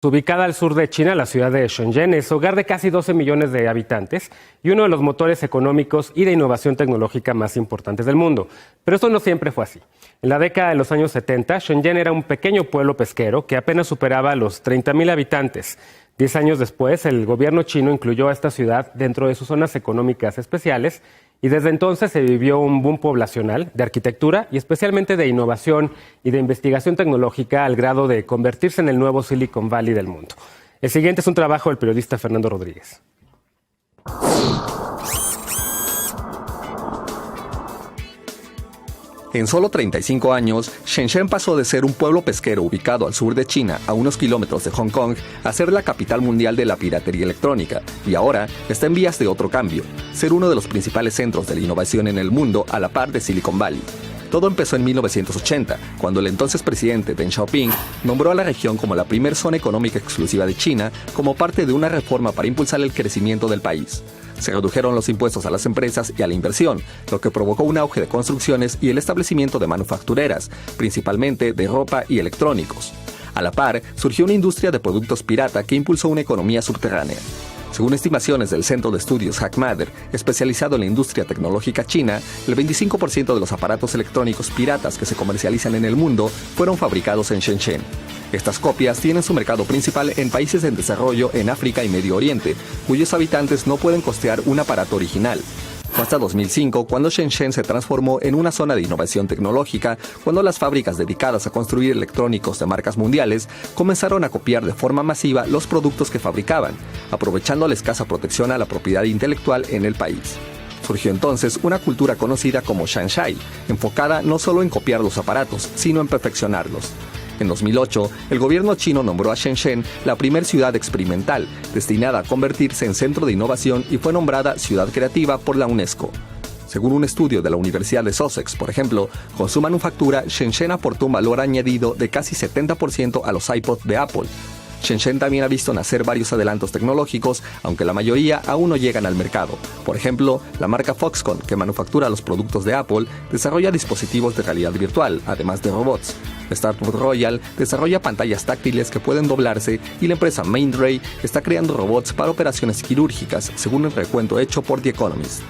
Ubicada al sur de China, la ciudad de Shenzhen es hogar de casi 12 millones de habitantes y uno de los motores económicos y de innovación tecnológica más importantes del mundo. Pero esto no siempre fue así. En la década de los años 70, Shenzhen era un pequeño pueblo pesquero que apenas superaba los 30,000 habitantes. 10 años después, el gobierno chino incluyó a esta ciudad dentro de sus zonas económicas especiales y desde entonces se vivió un boom poblacional de arquitectura y especialmente de innovación y de investigación tecnológica al grado de convertirse en el nuevo Silicon Valley del mundo. El siguiente es un trabajo del periodista Fernando Rodríguez. En solo 35 años, Shenzhen pasó de ser un pueblo pesquero ubicado al sur de China, a unos kilómetros de Hong Kong, a ser la capital mundial de la piratería electrónica, y ahora está en vías de otro cambio, ser uno de los principales centros de la innovación en el mundo a la par de Silicon Valley. Todo empezó en 1980, cuando el entonces presidente Deng Xiaoping nombró a la región como la primer zona económica exclusiva de China como parte de una reforma para impulsar el crecimiento del país. Se redujeron los impuestos a las empresas y a la inversión, lo que provocó un auge de construcciones y el establecimiento de manufactureras, principalmente de ropa y electrónicos. A la par, surgió una industria de productos pirata que impulsó una economía subterránea. Según estimaciones del Centro de Estudios Hackmatter, especializado en la industria tecnológica china, el 25% de los aparatos electrónicos piratas que se comercializan en el mundo fueron fabricados en Shenzhen. Estas copias tienen su mercado principal en países en desarrollo en África y Medio Oriente, cuyos habitantes no pueden costear un aparato original. Fue hasta 2005 cuando Shenzhen se transformó en una zona de innovación tecnológica, cuando las fábricas dedicadas a construir electrónicos de marcas mundiales comenzaron a copiar de forma masiva los productos que fabricaban, aprovechando la escasa protección a la propiedad intelectual en el país. Surgió entonces una cultura conocida como Shanshai, enfocada no solo en copiar los aparatos, sino en perfeccionarlos. En 2008, el gobierno chino nombró a Shenzhen la primer ciudad experimental, destinada a convertirse en centro de innovación y fue nombrada ciudad creativa por la UNESCO. Según un estudio de la Universidad de Sussex, por ejemplo, con su manufactura, Shenzhen aportó un valor añadido de casi 70% a los iPods de Apple. Shenzhen también ha visto nacer varios adelantos tecnológicos, aunque la mayoría aún no llegan al mercado. Por ejemplo, la marca Foxconn, que manufactura los productos de Apple, desarrolla dispositivos de realidad virtual, además de robots. Startup Royal desarrolla pantallas táctiles que pueden doblarse y la empresa Mindray está creando robots para operaciones quirúrgicas, según el recuento hecho por The Economist.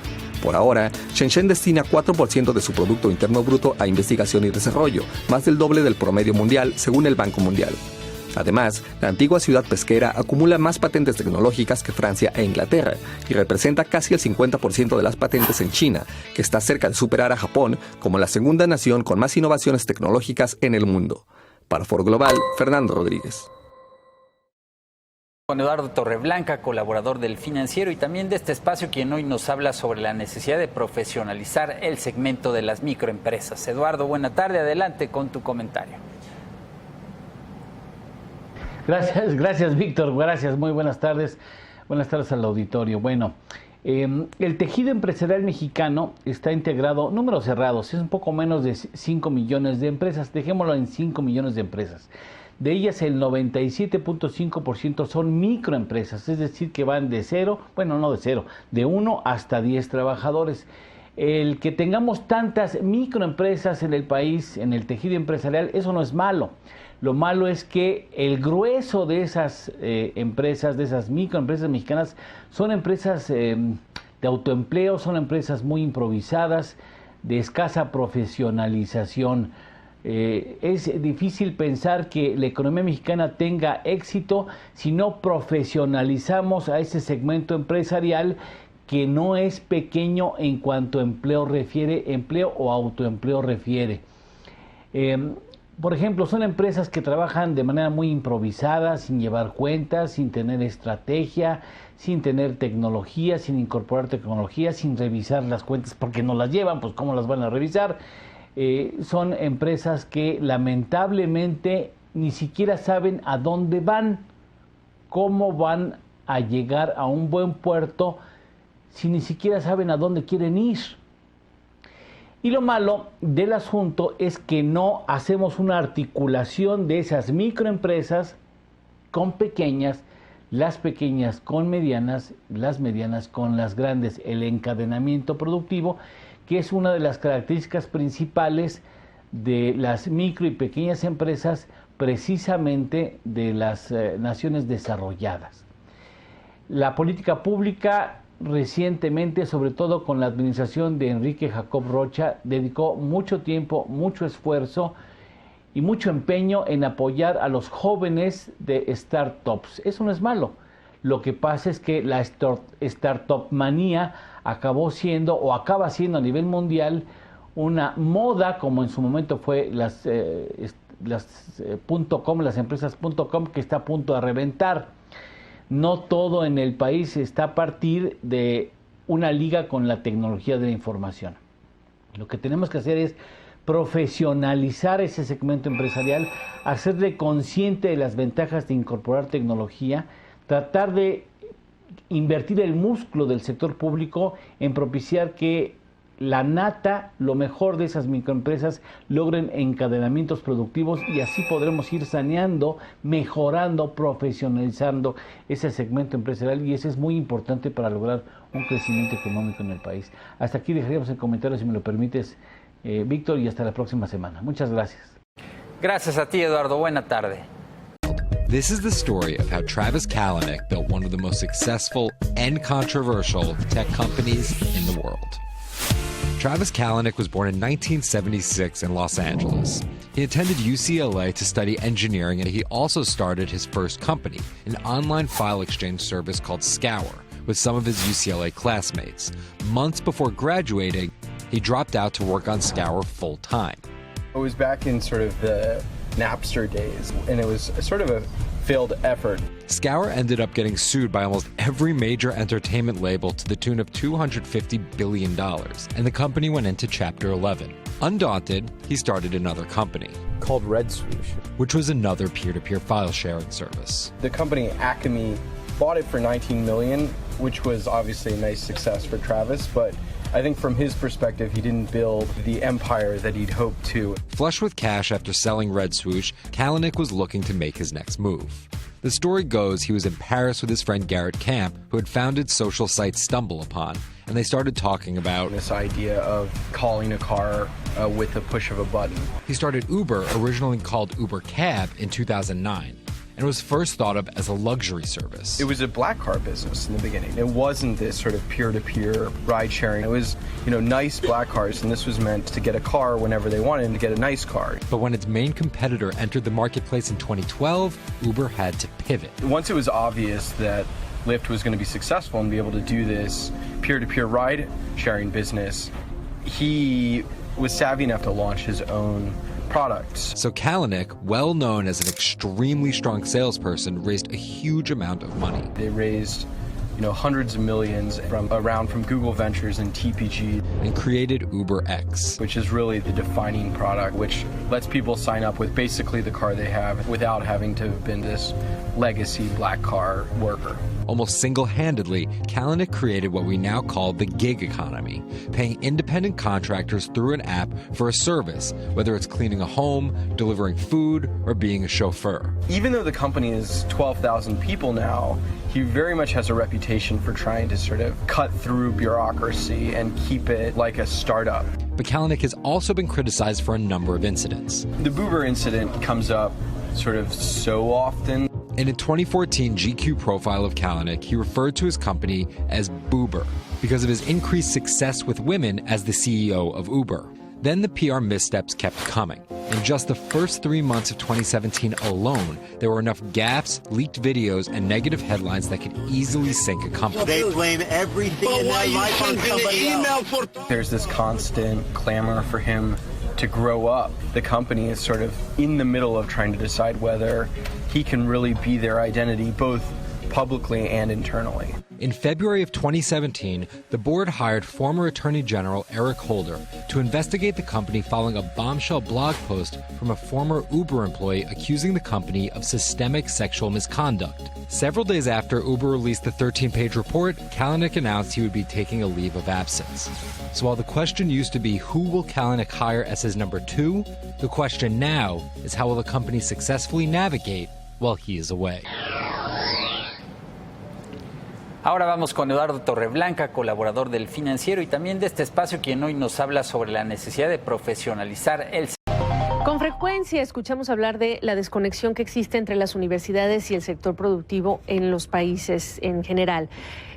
Por ahora, Shenzhen destina 4% de su Producto Interno Bruto a investigación y desarrollo, más del doble del promedio mundial, según el Banco Mundial. Además, la antigua ciudad pesquera acumula más patentes tecnológicas que Francia e Inglaterra y representa casi el 50% de las patentes en China, que está cerca de superar a Japón como la segunda nación con más innovaciones tecnológicas en el mundo. Para Foro Global, Fernando Rodríguez. Juan Eduardo Torreblanca, colaborador del Financiero y también de este espacio, quien hoy nos habla sobre la necesidad de profesionalizar el segmento de las microempresas. Eduardo, buena tarde, adelante con tu comentario. Gracias Víctor, gracias, muy buenas tardes al auditorio. Bueno, el tejido empresarial mexicano está integrado, números cerrados, es un poco menos de 5 millones de empresas, dejémoslo en 5 millones de empresas. De ellas el 97.5% son microempresas, es decir que van de cero, bueno no de cero, de 1 hasta 10 trabajadores. El que tengamos tantas microempresas en el país, en el tejido empresarial, eso no es malo. Lo malo es que el grueso de esas empresas, de esas microempresas mexicanas, son empresas de autoempleo, son empresas muy improvisadas, de escasa profesionalización. Es difícil pensar que la economía mexicana tenga éxito si no profesionalizamos a ese segmento empresarial que no es pequeño en cuanto a empleo refiere, empleo o autoempleo refiere. Por ejemplo, son empresas que trabajan de manera muy improvisada, sin llevar cuentas, sin tener estrategia, sin tener tecnología, sin incorporar tecnología, sin revisar las cuentas porque no las llevan, pues ¿cómo las van a revisar? Son empresas que lamentablemente ni siquiera saben a dónde van, cómo van a llegar a un buen puerto si ni siquiera saben a dónde quieren ir. Y lo malo del asunto es que no hacemos una articulación de esas microempresas con pequeñas, las pequeñas con medianas, las medianas con las grandes, el encadenamiento productivo, que es una de las características principales de las micro y pequeñas empresas, precisamente de las naciones desarrolladas. La política pública recientemente, sobre todo con la administración de Enrique Jacob Rocha, dedicó mucho tiempo, mucho esfuerzo y mucho empeño en apoyar a los jóvenes de startups. Eso no es malo. Lo que pasa es que la startup manía acabó siendo o acaba siendo a nivel mundial una moda, como en su momento fue las .com, las empresas .com, que está a punto de reventar. No todo en el país está a partir de una liga con la tecnología de la información. Lo que tenemos que hacer es profesionalizar ese segmento empresarial, hacerle consciente de las ventajas de incorporar tecnología, tratar de invertir el músculo del sector público en propiciar que la nata, lo mejor de esas microempresas, logren encadenamientos productivos y así podremos ir saneando, mejorando, profesionalizando ese segmento empresarial, y eso es muy importante para lograr un crecimiento económico en el país. Hasta aquí dejaríamos el comentario, si me lo permites, Víctor, y hasta la próxima semana. Muchas gracias. Gracias a ti, Eduardo. Buena tarde. This is the story of how Travis Kalanick built one of the most successful and controversial tech companies in the world. Travis Kalanick was born in 1976 in Los Angeles. He attended UCLA to study engineering, and he also started his first company, an online file exchange service called Scour, with some of his UCLA classmates. Months before graduating, he dropped out to work on Scour full-time. It was back in sort of the Napster days, and it was sort of a failed effort. Scour ended up getting sued by almost every major entertainment label to the tune of $250 billion, and the company went into Chapter 11. Undaunted, he started another company called Red Swoosh, which was another peer-to-peer file sharing service. The company Acme bought it for $19 million, which was obviously a nice success for Travis, but I think from his perspective, he didn't build the empire that he'd hoped to. Flush with cash after selling Red Swoosh, Kalanick was looking to make his next move. The story goes he was in Paris with his friend Garrett Camp, who had founded social site StumbleUpon, and they started talking about this idea of calling a car with the push of a button. He started Uber, originally called Uber Cab, in 2009. and was first thought of as a luxury service. It was a black car business in the beginning. It wasn't this sort of peer-to-peer ride sharing. It was, nice black cars, and this was meant to get a car whenever they wanted and to get a nice car. But when its main competitor entered the marketplace in 2012, Uber had to pivot. Once it was obvious that Lyft was going to be successful and be able to do this peer-to-peer ride-sharing business, he was savvy enough to launch his own products. So Kalanick, well known as an extremely strong salesperson, raised a huge amount of money. They raised hundreds of millions from Google Ventures and TPG. And created UberX, which is really the defining product, which lets people sign up with basically the car they have without having to have been this legacy black car worker. Almost single-handedly, Kalanick created what we now call the gig economy, paying independent contractors through an app for a service, whether it's cleaning a home, delivering food, or being a chauffeur. Even though the company is 12,000 people now, he very much has a reputation for trying to sort of cut through bureaucracy and keep it like a startup. But Kalanick has also been criticized for a number of incidents. The Boober incident comes up sort of so often. In a 2014 GQ profile of Kalanick, he referred to his company as Boober because of his increased success with women as the CEO of Uber. Then the PR missteps kept coming. In just the first 3 months of 2017 alone, there were enough gaffes, leaked videos, and negative headlines that could easily sink a company. They blame everything in their life on somebody else. There's this constant clamor for him to grow up. The company is sort of in the middle of trying to decide whether he can really be their identity, both publicly and internally. In February of 2017, the board hired former Attorney General Eric Holder to investigate the company following a bombshell blog post from a former Uber employee accusing the company of systemic sexual misconduct. Several days after Uber released the 13-page report, Kalanick announced he would be taking a leave of absence. So while the question used to be who will Kalanick hire as his number two, the question now is how will the company successfully navigate while he is away. Ahora vamos con Eduardo Torreblanca, colaborador del Financiero y también de este espacio, quien hoy nos habla sobre la necesidad de profesionalizar el sector. Con frecuencia escuchamos hablar de la desconexión que existe entre las universidades y el sector productivo en los países en general.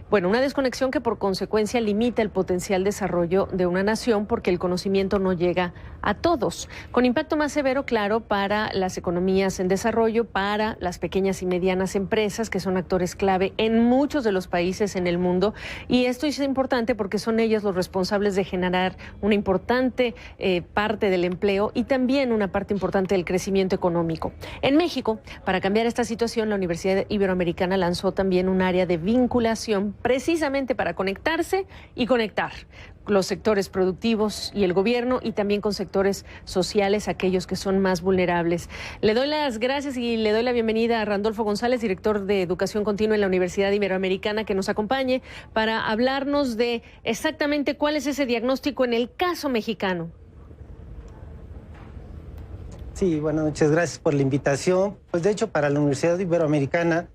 Bueno, una desconexión que por consecuencia limita el potencial desarrollo de una nación porque el conocimiento no llega a todos, con impacto más severo, claro, para las economías en desarrollo, para las pequeñas y medianas empresas que son actores clave en muchos de los países en el mundo. Y esto es importante porque son ellos los responsables de generar una importante parte del empleo y también una parte importante del crecimiento económico. En México, para cambiar esta situación, la Universidad Iberoamericana lanzó también un área de vinculación precisamente para conectarse y conectar los sectores productivos y el gobierno y también con sectores sociales, aquellos que son más vulnerables. Le doy las gracias y le doy la bienvenida a Randolfo González, director de Educación Continua en la Universidad Iberoamericana, que nos acompañe para hablarnos de exactamente cuál es ese diagnóstico en el caso mexicano. Sí, buenas noches, gracias por la invitación. Pues de hecho, para la Universidad Iberoamericana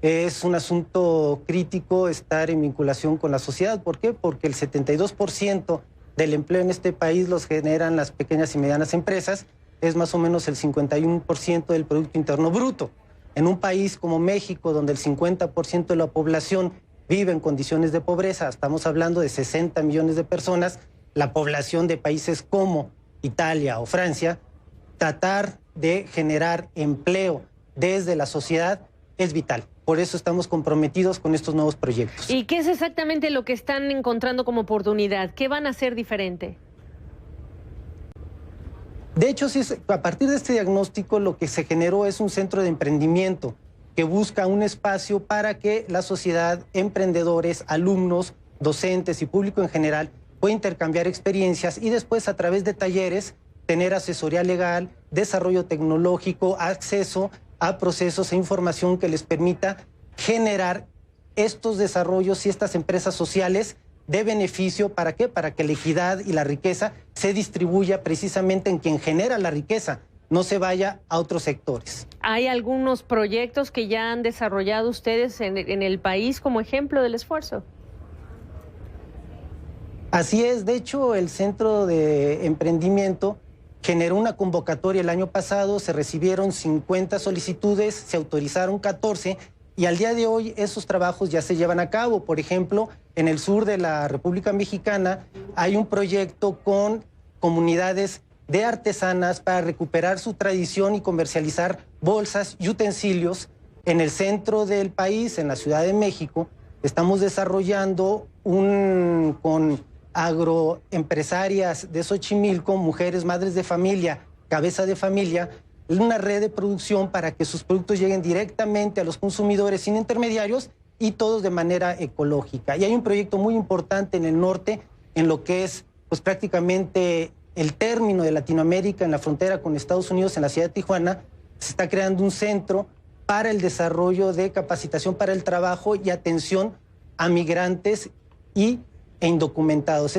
es un asunto crítico estar en vinculación con la sociedad. ¿Por qué? Porque el 72% del empleo en este país los generan las pequeñas y medianas empresas. Es más o menos el 51% del Producto Interno Bruto. En un país como México, donde el 50% de la población vive en condiciones de pobreza, estamos hablando de 60 millones de personas, la población de países como Italia o Francia, tratar de generar empleo desde la sociedad es vital. Por eso estamos comprometidos con estos nuevos proyectos. ¿Y qué es exactamente lo que están encontrando como oportunidad? ¿Qué van a hacer diferente? De hecho, a partir de este diagnóstico lo que se generó es un centro de emprendimiento que busca un espacio para que la sociedad, emprendedores, alumnos, docentes y público en general pueda intercambiar experiencias y después a través de talleres tener asesoría legal, desarrollo tecnológico, acceso a procesos e información que les permita generar estos desarrollos y estas empresas sociales de beneficio. ¿Para qué? Para que la equidad y la riqueza se distribuya precisamente en quien genera la riqueza, no se vaya a otros sectores. ¿Hay algunos proyectos que ya han desarrollado ustedes en el país como ejemplo del esfuerzo? Así es, de hecho el Centro de Emprendimiento generó una convocatoria el año pasado, se recibieron 50 solicitudes, se autorizaron 14 y al día de hoy esos trabajos ya se llevan a cabo. Por ejemplo, en el sur de la República Mexicana hay un proyecto con comunidades de artesanas para recuperar su tradición y comercializar bolsas y utensilios. En el centro del país, en la Ciudad de México, estamos desarrollando con agroempresarias de Xochimilco, mujeres, madres de familia, cabeza de familia, una red de producción para que sus productos lleguen directamente a los consumidores sin intermediarios y todos de manera ecológica. Y hay un proyecto muy importante en el norte, en lo que es pues prácticamente el término de Latinoamérica, en la frontera con Estados Unidos, en la ciudad de Tijuana. Se está creando un centro para el desarrollo de capacitación para el trabajo y atención a migrantes e indocumentados.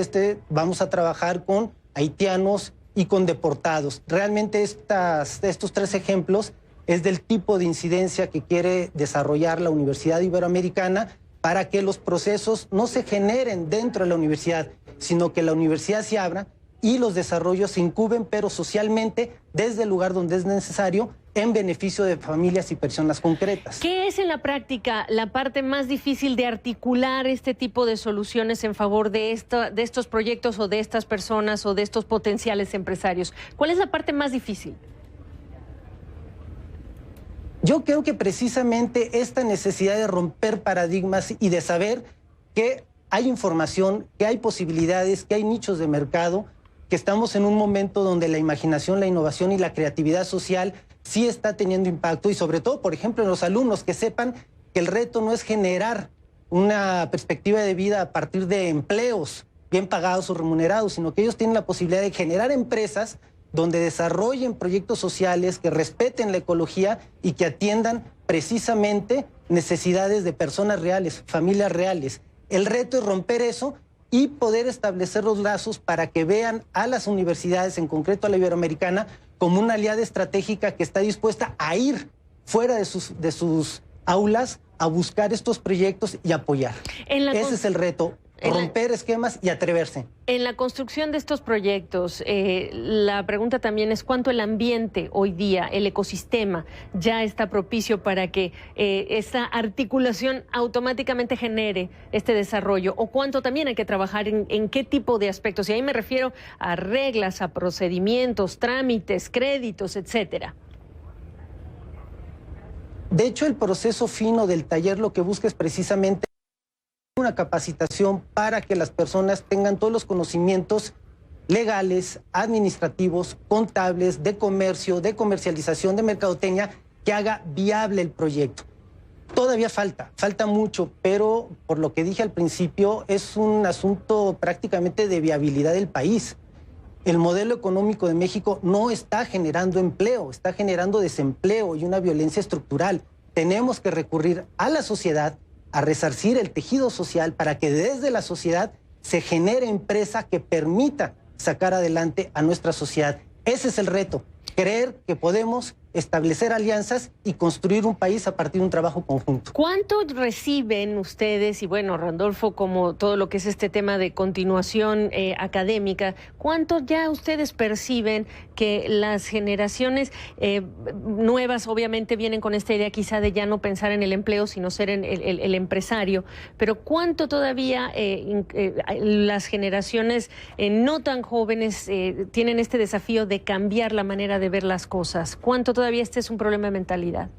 Vamos a trabajar con haitianos y con deportados. Realmente estos 3 ejemplos es del tipo de incidencia que quiere desarrollar la Universidad Iberoamericana para que los procesos no se generen dentro de la universidad, sino que la universidad se abra y los desarrollos se incuben, pero socialmente, desde el lugar donde es necesario, en beneficio de familias y personas concretas. ¿Qué es en la práctica la parte más difícil de articular este tipo de soluciones en favor de estos proyectos o de estas personas o de estos potenciales empresarios? ¿Cuál es la parte más difícil? Yo creo que precisamente esta necesidad de romper paradigmas y de saber que hay información, que hay posibilidades, que hay nichos de mercado, que estamos en un momento donde la imaginación, la innovación y la creatividad social sí está teniendo impacto y sobre todo, por ejemplo, en los alumnos que sepan que el reto no es generar una perspectiva de vida a partir de empleos bien pagados o remunerados, sino que ellos tienen la posibilidad de generar empresas donde desarrollen proyectos sociales que respeten la ecología y que atiendan precisamente necesidades de personas reales, familias reales. El reto es romper eso y poder establecer los lazos para que vean a las universidades, en concreto a la Iberoamericana, como una aliada estratégica que está dispuesta a ir fuera de sus aulas a buscar estos proyectos y apoyar. Ese es el reto, romper esquemas y atreverse. En la construcción de estos proyectos, la pregunta también es cuánto el ambiente hoy día, el ecosistema, ya está propicio para que esta articulación automáticamente genere este desarrollo, o cuánto también hay que trabajar en qué tipo de aspectos. Y ahí me refiero a reglas, a procedimientos, trámites, créditos, etcétera. De hecho, el proceso fino del taller lo que busca es precisamente una capacitación para que las personas tengan todos los conocimientos legales, administrativos, contables, de comercio, de comercialización, de mercadotecnia, que haga viable el proyecto. Todavía falta mucho, pero por lo que dije al principio, es un asunto prácticamente de viabilidad del país. El modelo económico de México no está generando empleo, está generando desempleo y una violencia estructural. Tenemos que recurrir a la sociedad, a resarcir el tejido social para que desde la sociedad se genere empresa que permita sacar adelante a nuestra sociedad. Ese es el reto, creer que podemos establecer alianzas y construir un país a partir de un trabajo conjunto. ¿Cuánto reciben ustedes, y bueno, Randolfo, como todo lo que es este tema de continuación académica, cuánto ya ustedes perciben que las generaciones nuevas obviamente vienen con esta idea quizá de ya no pensar en el empleo, sino ser en el empresario, pero cuánto todavía las generaciones no tan jóvenes tienen este desafío de cambiar la manera de ver las cosas? ¿Cuánto todavía este es un problema de mentalidad?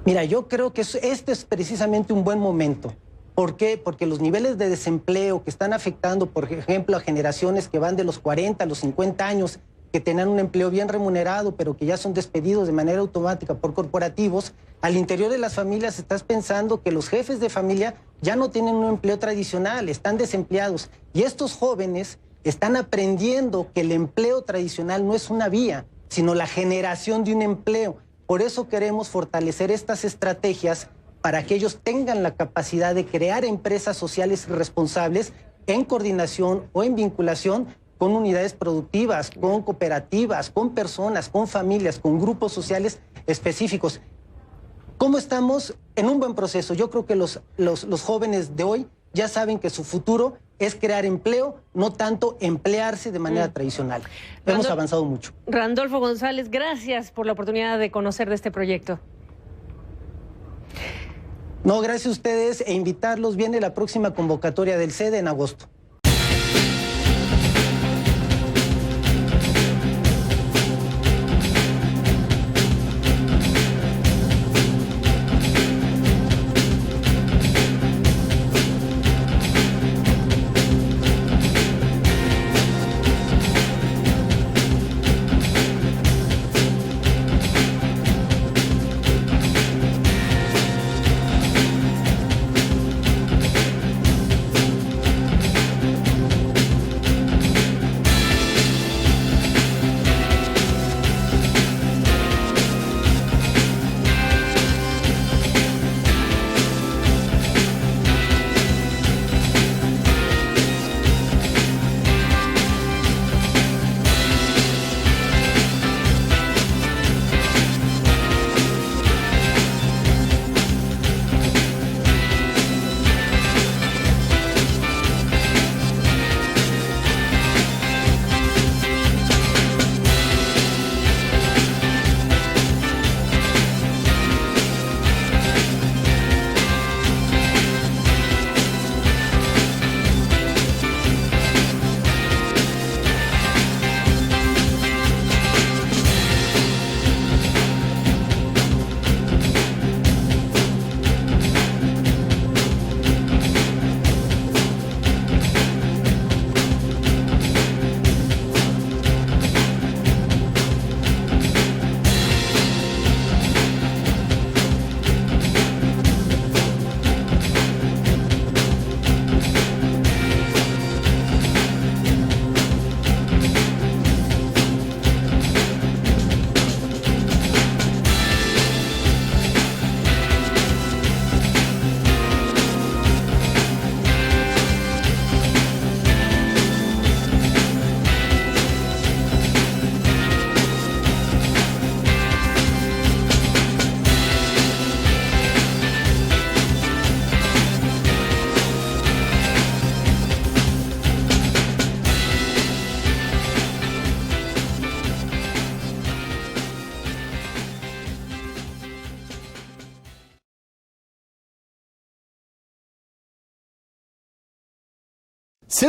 Mira, yo creo que este es precisamente un buen momento. ¿Por qué? Porque los niveles de desempleo que están afectando, por ejemplo, a generaciones que van de los 40 a los 50 años, que tenían un empleo bien remunerado, pero que ya son despedidos de manera automática por corporativos, al interior de las familias estás pensando que los jefes de familia ya no tienen un empleo tradicional, están desempleados. Y estos jóvenes están aprendiendo que el empleo tradicional no es una vía, sino la generación de un empleo. Por eso queremos fortalecer estas estrategias para que ellos tengan la capacidad de crear empresas sociales responsables en coordinación o en vinculación con unidades productivas, con cooperativas, con personas, con familias, con grupos sociales específicos. ¿Cómo estamos? En un buen proceso. Yo creo que los jóvenes de hoy ya saben que su futuro es crear empleo, no tanto emplearse de manera tradicional. Hemos avanzado mucho. Randolfo González, gracias por la oportunidad de conocer de este proyecto. No, gracias a ustedes e invitarlos. Viene la próxima convocatoria del CEDE en agosto.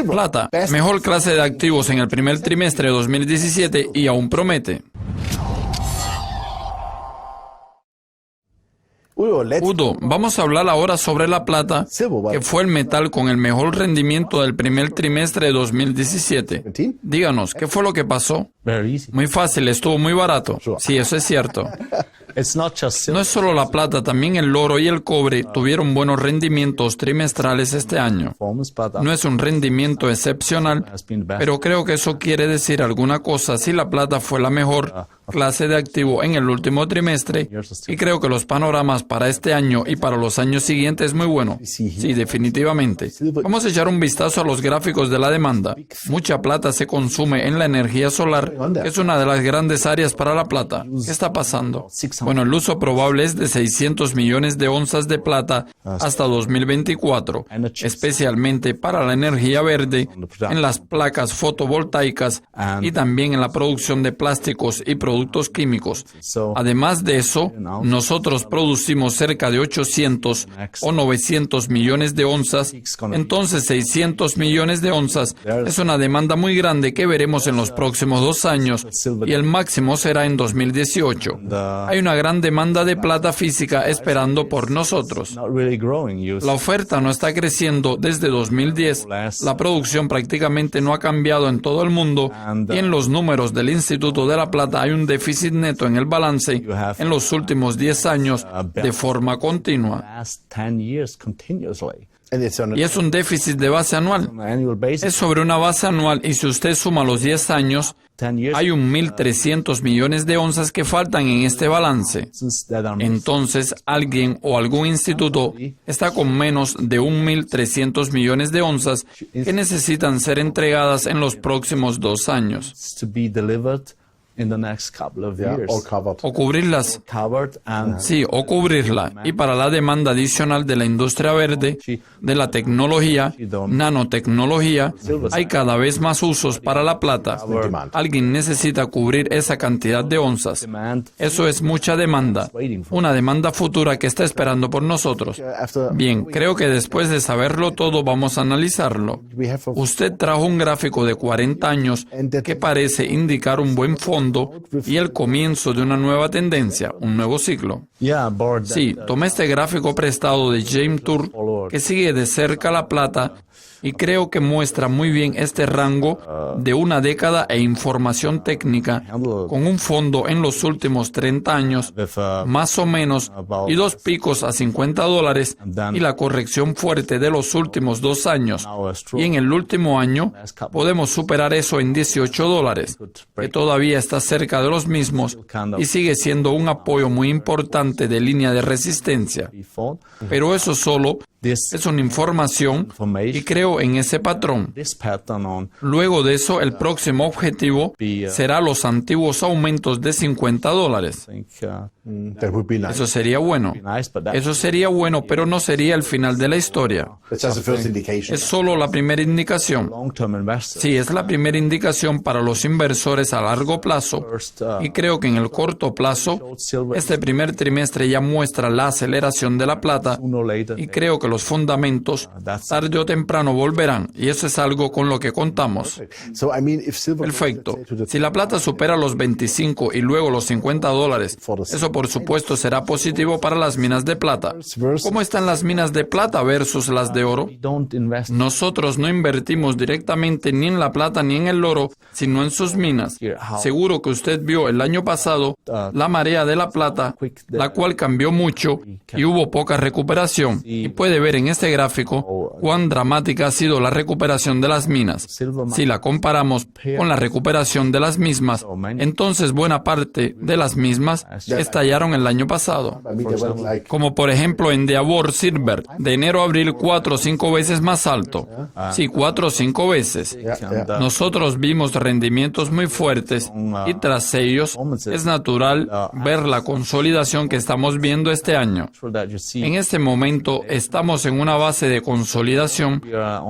Plata, mejor clase de activos en el primer trimestre de 2017 y aún promete. Udo, vamos a hablar ahora sobre la plata, que fue el metal con el mejor rendimiento del primer trimestre de 2017. Díganos, ¿qué fue lo que pasó? Muy fácil, estuvo muy barato. Sí, eso es cierto. No es solo la plata, también el oro y el cobre tuvieron buenos rendimientos trimestrales este año. No es un rendimiento excepcional, pero creo que eso quiere decir alguna cosa si la plata fue la mejor clase de activo en el último trimestre, y creo que los panoramas para este año y para los años siguientes es muy bueno. Sí, definitivamente. Vamos a echar un vistazo a los gráficos de la demanda. Mucha plata se consume en la energía solar, que es una de las grandes áreas para la plata. ¿Qué está pasando? Bueno, el uso probable es de 600 millones de onzas de plata hasta 2024, especialmente para la energía verde, en las placas fotovoltaicas y también en la producción de plásticos y productos químicos. Además de eso, nosotros producimos cerca de 800 o 900 millones de onzas, entonces 600 millones de onzas es una demanda muy grande que veremos en los próximos 2 años y el máximo será en 2018. Hay una gran demanda de plata física esperando por nosotros. La oferta no está creciendo desde 2010, la producción prácticamente no ha cambiado en todo el mundo y en los números del Instituto de la Plata hay un déficit neto en el balance en los últimos 10 años de forma continua. Y es un déficit de base anual. Es sobre una base anual y si usted suma los 10 años, hay 1.300 millones de onzas que faltan en este balance. Entonces, alguien o algún instituto está con menos de 1.300 millones de onzas que necesitan ser entregadas en los próximos 2 años. O cubrirlas. Sí, o cubrirla. Y para la demanda adicional de la industria verde, de la tecnología, nanotecnología, hay cada vez más usos para la plata. Alguien necesita cubrir esa cantidad de onzas. Eso es mucha demanda. Una demanda futura que está esperando por nosotros. Bien, creo que después de saberlo todo vamos a analizarlo. Usted trajo un gráfico de 40 años que parece indicar un buen fondo y el comienzo de una nueva tendencia, un nuevo ciclo. Sí, tomé este gráfico prestado de James Tour, que sigue de cerca la plata, y creo que muestra muy bien este rango de una década e información técnica con un fondo en los últimos 30 años, más o menos, y dos picos a $50 y la corrección fuerte de los últimos 2 años. Y en el último año podemos superar eso en $18, que todavía está cerca de los mismos y sigue siendo un apoyo muy importante de línea de resistencia. Pero eso solo es una información y creo en ese patrón. Luego de eso, el próximo objetivo será los antiguos aumentos de $50. Eso sería bueno. Eso sería bueno, pero no sería el final de la historia. Es solo la primera indicación. Sí, es la primera indicación para los inversores a largo plazo. Y creo que en el corto plazo, este primer trimestre ya muestra la aceleración de la plata y creo que los fundamentos tarde o temprano volverán, y eso es algo con lo que contamos. Perfecto. Si la plata supera los 25 y luego los $50, eso por supuesto será positivo para las minas de plata. ¿Cómo están las minas de plata versus las de oro? Nosotros no invertimos directamente ni en la plata ni en el oro, sino en sus minas. Seguro que usted vio el año pasado la marea de la plata, la cual cambió mucho y hubo poca recuperación. Y puede ver en este gráfico cuán dramática ha sido la recuperación de las minas. Si la comparamos con la recuperación de las mismas, entonces buena parte de las mismas estallaron el año pasado. Como por ejemplo en Dearborn Silver, de enero a abril 4 o 5 veces más alto. Sí, 4 o 5 veces. Nosotros vimos rendimientos muy fuertes y tras ellos es natural ver la consolidación que estamos viendo este año. En este momento estamos en una base de consolidación,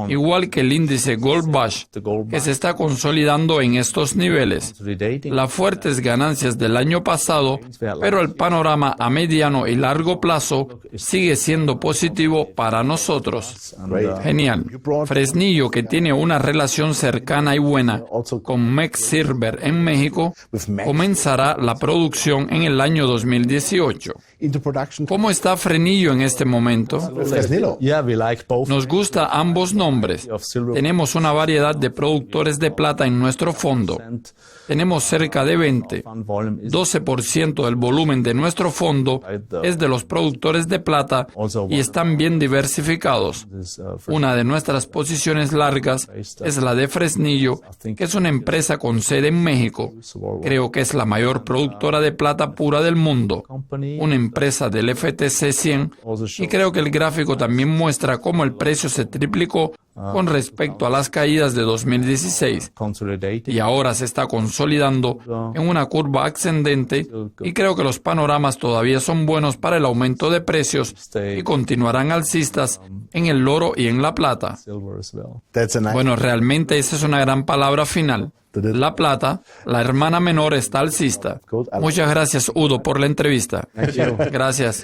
igual que el índice Gold Rush, que se está consolidando en estos niveles. Las fuertes ganancias del año pasado, pero el panorama a mediano y largo plazo sigue siendo positivo para nosotros. Genial. Fresnillo, que tiene una relación cercana y buena con Mex Silver en México, comenzará la producción en el año 2018. ¿Cómo está Fresnillo en este momento? Nos gusta ambos nombres. Tenemos una variedad de productores de plata en nuestro fondo. Tenemos cerca de 20. 12% del volumen de nuestro fondo es de los productores de plata y están bien diversificados. Una de nuestras posiciones largas es la de Fresnillo, que es una empresa con sede en México. Creo que es la mayor productora de plata pura del mundo. Una empresa del FTSE 100, y creo que el gráfico también muestra cómo el precio se triplicó con respecto a las caídas de 2016 y ahora se está consolidando en una curva ascendente y creo que los panoramas todavía son buenos para el aumento de precios y continuarán alcistas en el oro y en la plata. Bueno, realmente esa es una gran palabra final. La plata, la hermana menor, está alcista. Muchas gracias, Udo, por la entrevista. Gracias.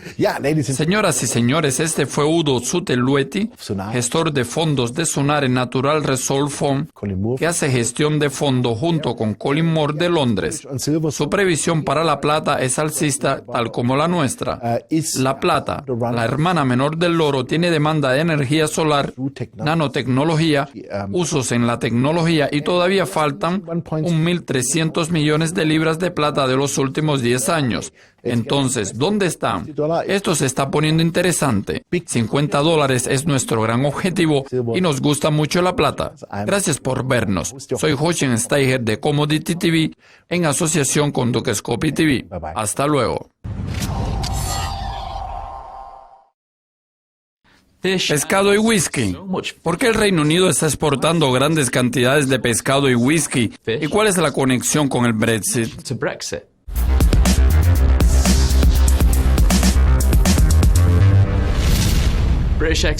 Señoras y señores, este fue Udo Zutelueti, gestor de fondos de Sunare Natural Resolve Fund, que hace gestión de fondo junto con Colin Moore de Londres. Su previsión para la plata es alcista, tal como la nuestra. La plata, la hermana menor del oro, tiene demanda de energía solar, nanotecnología, usos en la tecnología y todavía faltan 1.300 millones de libras de plata de los últimos 10 años. Entonces, ¿dónde están? Esto se está poniendo interesante. $50 es nuestro gran objetivo y nos gusta mucho la plata. Gracias por vernos. Soy Hoshin Steiger de Commodity TV en asociación con Duquescopy TV. Hasta luego. Pescado y whisky. ¿Por qué el Reino Unido está exportando grandes cantidades de pescado y whisky? ¿Y cuál es la conexión con el Brexit?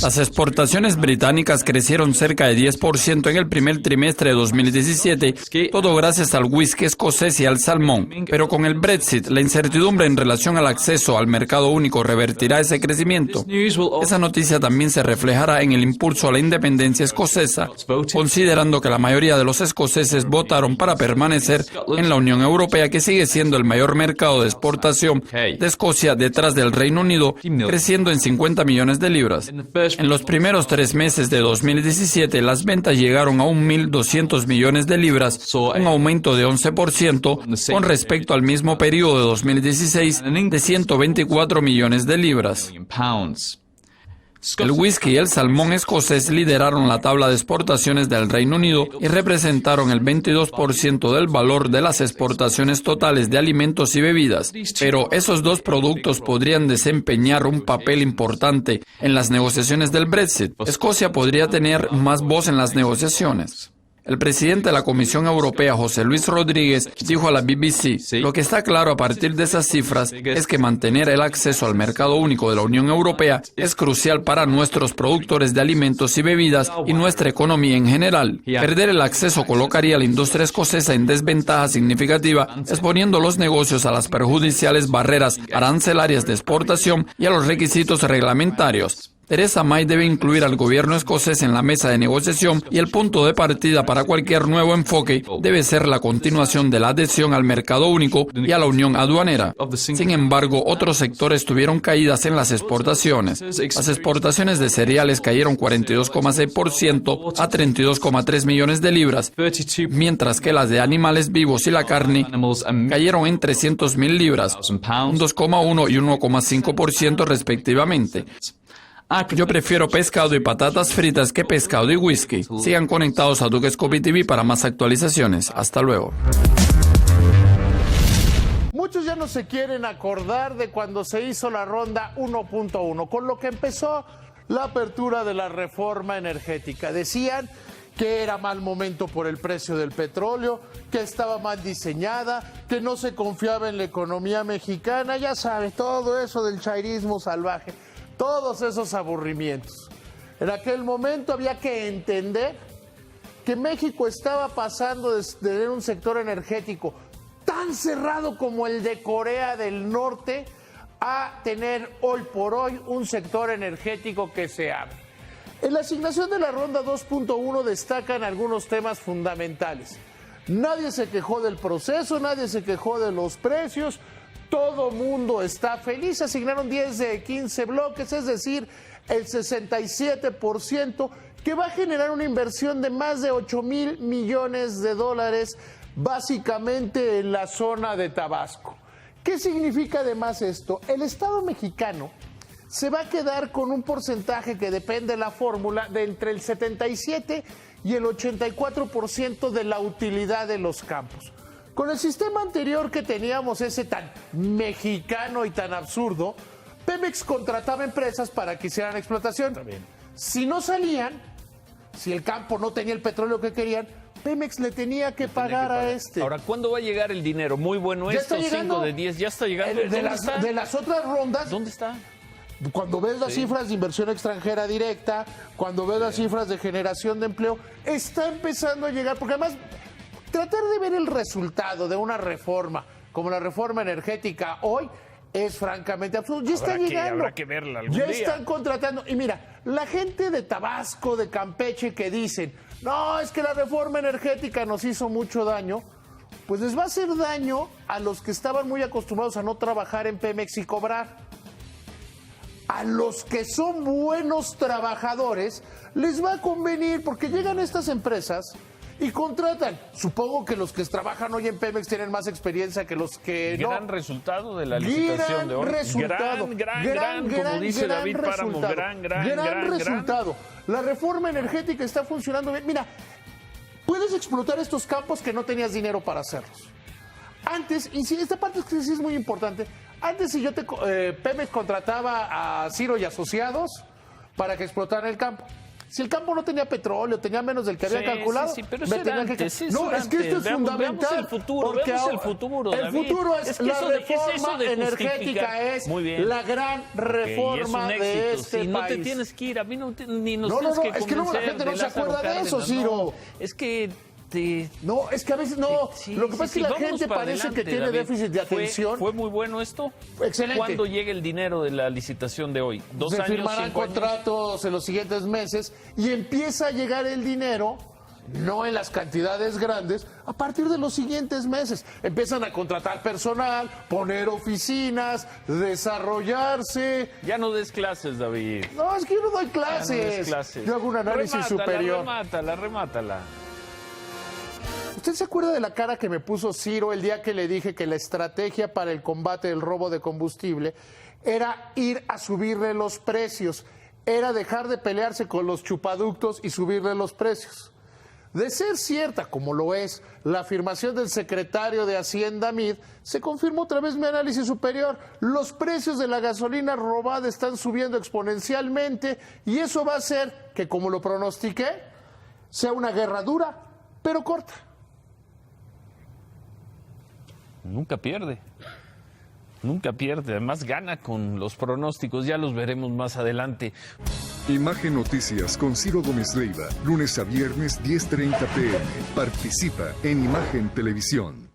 Las exportaciones británicas crecieron cerca de 10% en el primer trimestre de 2017, todo gracias al whisky escocés y al salmón. Pero con el Brexit, la incertidumbre en relación al acceso al mercado único revertirá ese crecimiento. Esa noticia también se reflejará en el impulso a la independencia escocesa, considerando que la mayoría de los escoceses votaron para permanecer en la Unión Europea, que sigue siendo el mayor mercado de exportación de Escocia detrás del Reino Unido, creciendo en 50 millones de libras. En los primeros 3 meses de 2017, las ventas llegaron a 1.200 millones de libras, un aumento de 11% con respecto al mismo periodo de 2016 de 124 millones de libras. El whisky y el salmón escocés lideraron la tabla de exportaciones del Reino Unido y representaron el 22% del valor de las exportaciones totales de alimentos y bebidas. Pero esos dos productos podrían desempeñar un papel importante en las negociaciones del Brexit. Escocia podría tener más voz en las negociaciones. El presidente de la Comisión Europea, José Luis Rodríguez, dijo a la BBC, lo que está claro a partir de esas cifras es que mantener el acceso al mercado único de la Unión Europea es crucial para nuestros productores de alimentos y bebidas y nuestra economía en general. Perder el acceso colocaría a la industria escocesa en desventaja significativa, exponiendo los negocios a las perjudiciales barreras arancelarias de exportación y a los requisitos reglamentarios. Theresa May debe incluir al gobierno escocés en la mesa de negociación y el punto de partida para cualquier nuevo enfoque debe ser la continuación de la adhesión al mercado único y a la unión aduanera. Sin embargo, otros sectores tuvieron caídas en las exportaciones. Las exportaciones de cereales cayeron 42,6% a 32,3 millones de libras, mientras que las de animales vivos y la carne cayeron en 300,000 libras, un 2,1 y 1,5% respectivamente. Yo prefiero pescado y patatas fritas que pescado y whisky. Sigan conectados a Dukescopy TV para más actualizaciones. Hasta luego. Muchos ya no se quieren acordar de cuando se hizo la ronda 1.1, con lo que empezó la apertura de la reforma energética. Decían que era mal momento por el precio del petróleo, que estaba mal diseñada, que no se confiaba en la economía mexicana, ya sabes, todo eso del chairismo salvaje. Todos esos aburrimientos. En aquel momento había que entender que México estaba pasando de tener un sector energético tan cerrado como el de Corea del Norte a tener hoy por hoy un sector energético que se abre. En la asignación de la ronda 2.1 destacan algunos temas fundamentales. Nadie se quejó del proceso, nadie se quejó de los precios. Todo mundo está feliz, asignaron 10 de 15 bloques, es decir, el 67%, que va a generar una inversión de más de 8,000 millones de dólares, básicamente en la zona de Tabasco. ¿Qué significa además esto? El Estado mexicano se va a quedar con un porcentaje que depende de la fórmula de entre el 77 y el 84% de la utilidad de los campos. Con el sistema anterior que teníamos, ese tan mexicano y tan absurdo, Pemex contrataba empresas para que hicieran explotación. Si no salían, si el campo no tenía el petróleo que querían, Pemex le tenía que pagar a este. Ahora, ¿cuándo va a llegar el dinero? Muy bueno esto, 5 de 10, ya está llegando. De las otras rondas. ¿Dónde está? Cuando ves las cifras de inversión extranjera directa, cuando ves las cifras de generación de empleo, está empezando a llegar, porque además tratar de ver el resultado de una reforma como la reforma energética hoy es francamente absurdo. Ya está llegando. Habrá que verla algún ya día. Están contratando. Y mira, la gente de Tabasco, de Campeche, que dicen, no, es que la reforma energética nos hizo mucho daño, pues les va a hacer daño a los que estaban muy acostumbrados a no trabajar en Pemex y cobrar. A los que son buenos trabajadores les va a convenir, porque llegan estas empresas y contratan. Supongo que los que trabajan hoy en Pemex tienen más experiencia que los que no. Gran resultado de la licitación de hoy. Gran, como dice David Páramo, gran resultado. La reforma energética está funcionando bien. Mira, puedes explotar estos campos que no tenías dinero para hacerlos. Antes, y si esta parte sí es muy importante, antes si Pemex contrataba a Ciro y Asociados, para que explotara el campo. Si el campo no tenía petróleo, tenía menos del que había calculado, pero eso era antes, no, es que esto es fundamental. Veamos el futuro, el futuro es la reforma energética, es la gran reforma de este país. No te tienes que ir, a mí ni nos tienes que convencer. Es que luego la gente no se acuerda de eso, Ciro. Es que no, es que a veces no. Lo que pasa es que la gente parece que tiene déficit de atención. ¿Fue muy bueno esto? Excelente. ¿Cuándo llega el dinero de la licitación de hoy? ¿2 años? Se firmarán contratos en los siguientes meses y empieza a llegar el dinero, no en las cantidades grandes, a partir de los siguientes meses. Empiezan a contratar personal, poner oficinas, desarrollarse. Ya no des clases, David. No, es que yo no doy clases. Yo hago un análisis superior. Remátala. ¿Usted se acuerda de la cara que me puso Ciro el día que le dije que la estrategia para el combate del robo de combustible era ir a subirle los precios? Era dejar de pelearse con los chupaductos y subirle los precios. De ser cierta, como lo es, la afirmación del secretario de Hacienda, Mid, se confirmó otra vez mi análisis superior. Los precios de la gasolina robada están subiendo exponencialmente y eso va a hacer que, como lo pronostiqué, sea una guerra dura, pero corta. Nunca pierde. Además gana con los pronósticos, ya los veremos más adelante. Imagen Noticias con Ciro Gómez Leiva, lunes a viernes 10:30 p.m. Participa en Imagen Televisión.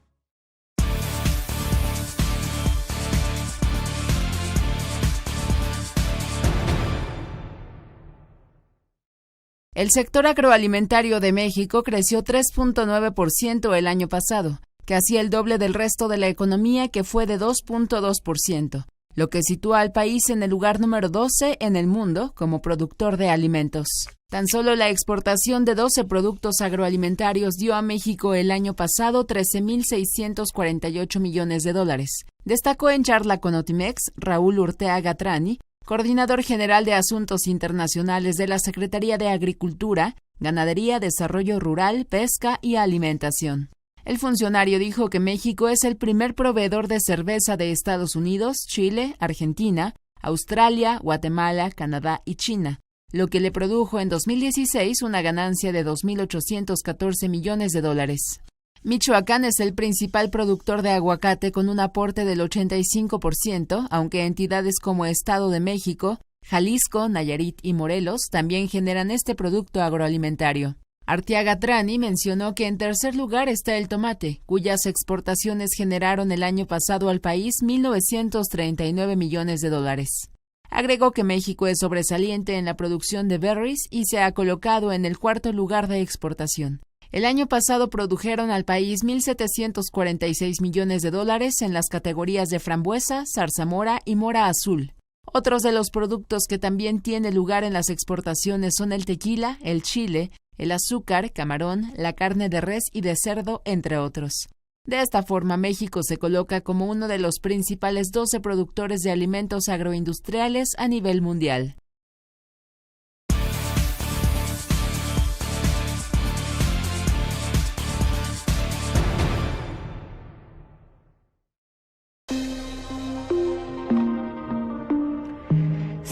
El sector agroalimentario de México creció 3.9% el año pasado, casi el doble del resto de la economía, que fue de 2.2%, lo que sitúa al país en el lugar número 12 en el mundo como productor de alimentos. Tan solo la exportación de 12 productos agroalimentarios dio a México el año pasado 13.648 millones de dólares. Destacó en charla con Notimex Raúl Urteaga Trani, coordinador general de Asuntos Internacionales de la Secretaría de Agricultura, Ganadería, Desarrollo Rural, Pesca y Alimentación. El funcionario dijo que México es el primer proveedor de cerveza de Estados Unidos, Chile, Argentina, Australia, Guatemala, Canadá y China, lo que le produjo en 2016 una ganancia de 2.814 millones de dólares. Michoacán es el principal productor de aguacate con un aporte del 85%, aunque entidades como Estado de México, Jalisco, Nayarit y Morelos también generan este producto agroalimentario. Arteaga Trani mencionó que en tercer lugar está el tomate, cuyas exportaciones generaron el año pasado al país 1.939 millones de dólares. Agregó que México es sobresaliente en la producción de berries y se ha colocado en el cuarto lugar de exportación. El año pasado produjeron al país 1.746 millones de dólares en las categorías de frambuesa, zarzamora y mora azul. Otros de los productos que también tienen lugar en las exportaciones son el tequila, el chile, el azúcar, camarón, la carne de res y de cerdo, entre otros. De esta forma, México se coloca como uno de los principales 12 productores de alimentos agroindustriales a nivel mundial.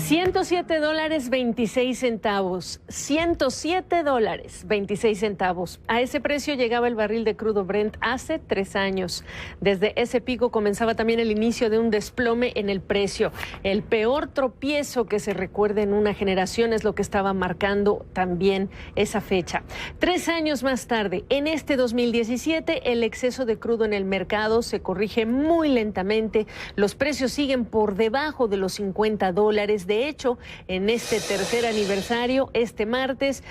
$107.26. $107.26. A ese precio llegaba el barril de crudo Brent hace 3 años. Desde ese pico comenzaba también el inicio de un desplome en el precio. El peor tropiezo que se recuerde en una generación es lo que estaba marcando también esa fecha. 3 años más tarde, en este 2017, el exceso de crudo en el mercado se corrige muy lentamente. Los precios siguen por debajo de los $50. De hecho, en este tercer aniversario, este martes,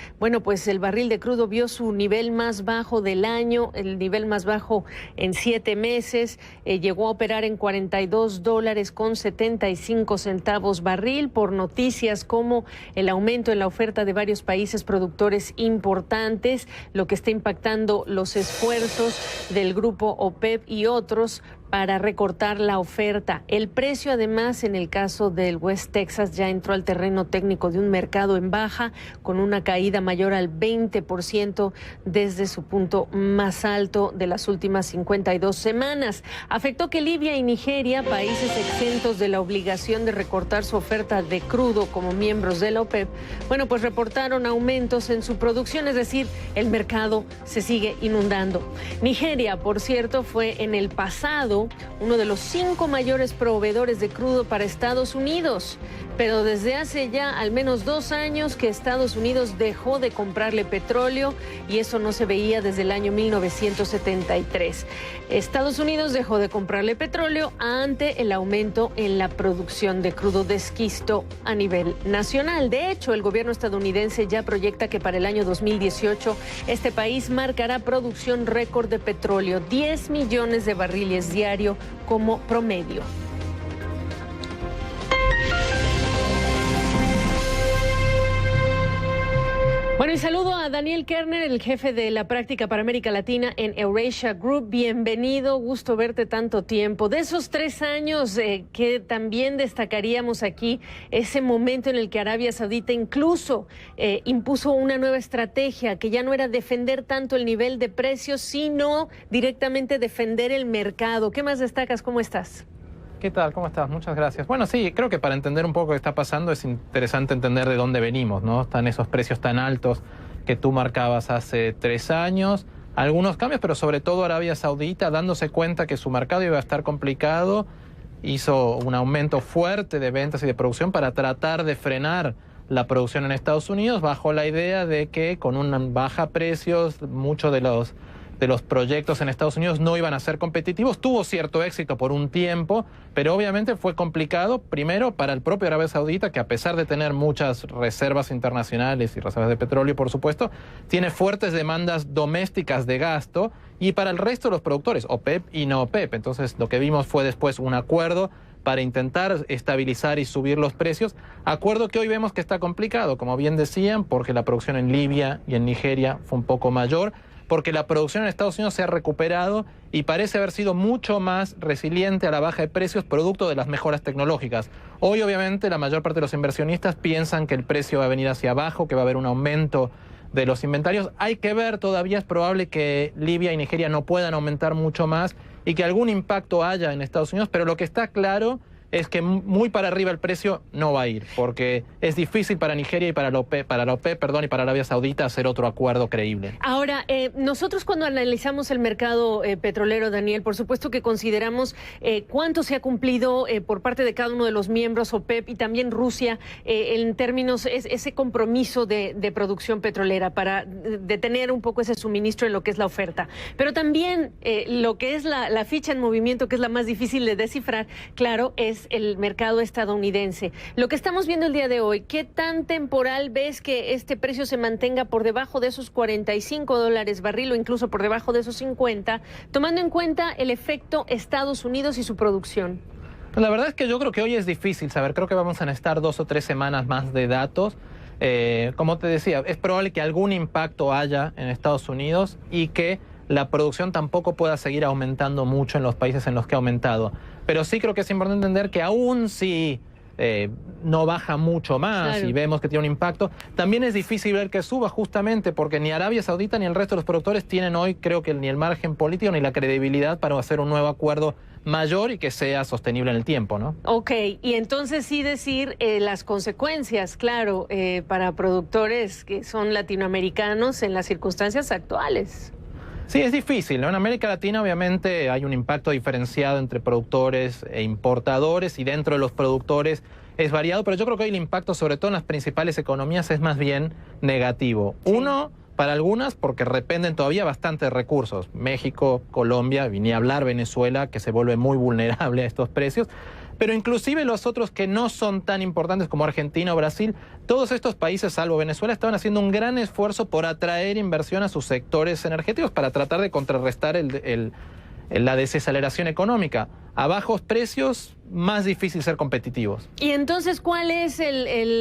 pues el barril de crudo vio su nivel más bajo del año, el nivel más bajo en 7 meses, llegó a operar en $42.75 barril por noticias como el aumento en la oferta de varios países productores importantes, lo que está impactando los esfuerzos del grupo OPEP y otros para recortar la oferta. El precio, además, en el caso del West Texas, ya entró al terreno técnico de un mercado en baja, con una caída mayor al 20% desde su punto más alto de las últimas 52 semanas. Afectó que Libia y Nigeria, países exentos de la obligación de recortar su oferta de crudo como miembros de la OPEP, bueno, pues reportaron aumentos en su producción, es decir, el mercado se sigue inundando. Nigeria, por cierto, fue en el pasado uno de los 5 mayores proveedores de crudo para Estados Unidos, pero desde hace ya al menos 2 años que Estados Unidos dejó de comprarle petróleo, y eso no se veía desde el año 1973. Estados Unidos dejó de comprarle petróleo ante el aumento en la producción de crudo de esquisto a nivel nacional. De hecho, el gobierno estadounidense ya proyecta que para el año 2018 este país marcará producción récord de petróleo, 10 millones de barriles diarios como promedio. Bueno, y saludo a Daniel Kerner, el jefe de la práctica para América Latina en Eurasia Group. Bienvenido, gusto verte tanto tiempo. De esos 3 años que también destacaríamos aquí, ese momento en el que Arabia Saudita incluso impuso una nueva estrategia, que ya no era defender tanto el nivel de precios, sino directamente defender el mercado. ¿Qué más destacas? ¿Cómo estás? ¿Qué tal? ¿Cómo estás? Muchas gracias. Bueno, sí, creo que para entender un poco qué está pasando es interesante entender de dónde venimos, ¿no? Están esos precios tan altos que tú marcabas hace 3 años, algunos cambios, pero sobre todo Arabia Saudita, dándose cuenta que su mercado iba a estar complicado, hizo un aumento fuerte de ventas y de producción para tratar de frenar la producción en Estados Unidos, bajo la idea de que con una baja precios, muchos de los proyectos en Estados Unidos no iban a ser competitivos. Tuvo cierto éxito por un tiempo, pero obviamente fue complicado, primero para el propio Arabia Saudita, que a pesar de tener muchas reservas internacionales y reservas de petróleo, por supuesto, tiene fuertes demandas domésticas de gasto, y para el resto de los productores, OPEP y no OPEP. Entonces, lo que vimos fue después un acuerdo para intentar estabilizar y subir los precios, acuerdo que hoy vemos que está complicado, como bien decían, porque la producción en Libia y en Nigeria fue un poco mayor, porque la producción en Estados Unidos se ha recuperado y parece haber sido mucho más resiliente a la baja de precios, producto de las mejoras tecnológicas. Hoy, obviamente, la mayor parte de los inversionistas piensan que el precio va a venir hacia abajo, que va a haber un aumento de los inventarios. Hay que ver, todavía es probable que Libia y Nigeria no puedan aumentar mucho más y que algún impacto haya en Estados Unidos, pero lo que está claro es que muy para arriba el precio no va a ir, porque es difícil para Nigeria y para la OPEP, y para Arabia Saudita hacer otro acuerdo creíble. Ahora, nosotros cuando analizamos el mercado petrolero, Daniel, por supuesto que consideramos cuánto se ha cumplido por parte de cada uno de los miembros OPEP y también Rusia en términos ese compromiso de producción petrolera para detener un poco ese suministro en lo que es la oferta. Pero también lo que es la ficha en movimiento, que es la más difícil de descifrar, claro, es el mercado estadounidense. Lo que estamos viendo el día de hoy, ¿qué tan temporal ves que este precio se mantenga por debajo de esos $45 barril o incluso por debajo de esos 50, tomando en cuenta el efecto Estados Unidos y su producción? La verdad es que yo creo que hoy es difícil saber. Creo que vamos a necesitar 2 o 3 semanas más de datos. Como te decía, es probable que algún impacto haya en Estados Unidos y que la producción tampoco pueda seguir aumentando mucho en los países en los que ha aumentado. Pero sí creo que es importante entender que aún si no baja mucho más, claro, y vemos que tiene un impacto, también es difícil ver que suba, justamente porque ni Arabia Saudita ni el resto de los productores tienen hoy, creo que ni el margen político ni la credibilidad para hacer un nuevo acuerdo mayor y que sea sostenible en el tiempo, ¿no? Ok, y entonces sí decir las consecuencias, claro, para productores que son latinoamericanos en las circunstancias actuales. Sí, es difícil, ¿no? En América Latina obviamente hay un impacto diferenciado entre productores e importadores, y dentro de los productores es variado, pero yo creo que hoy el impacto, sobre todo en las principales economías, es más bien negativo. Sí. Uno, para algunas, porque dependen todavía bastante de recursos. México, Colombia, ni hablar Venezuela, que se vuelve muy vulnerable a estos precios. Pero inclusive los otros que no son tan importantes como Argentina o Brasil, todos estos países, salvo Venezuela, estaban haciendo un gran esfuerzo por atraer inversión a sus sectores energéticos para tratar de contrarrestar la desaceleración económica. A bajos precios, más difícil ser competitivos. Y entonces, ¿cuál es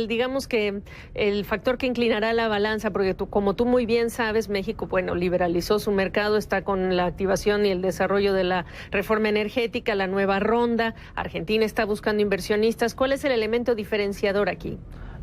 digamos que el factor que inclinará la balanza? Porque como tú muy bien sabes, México, bueno, liberalizó su mercado, está con la activación y el desarrollo de la reforma energética, la nueva ronda. Argentina está buscando inversionistas. ¿Cuál es el elemento diferenciador aquí?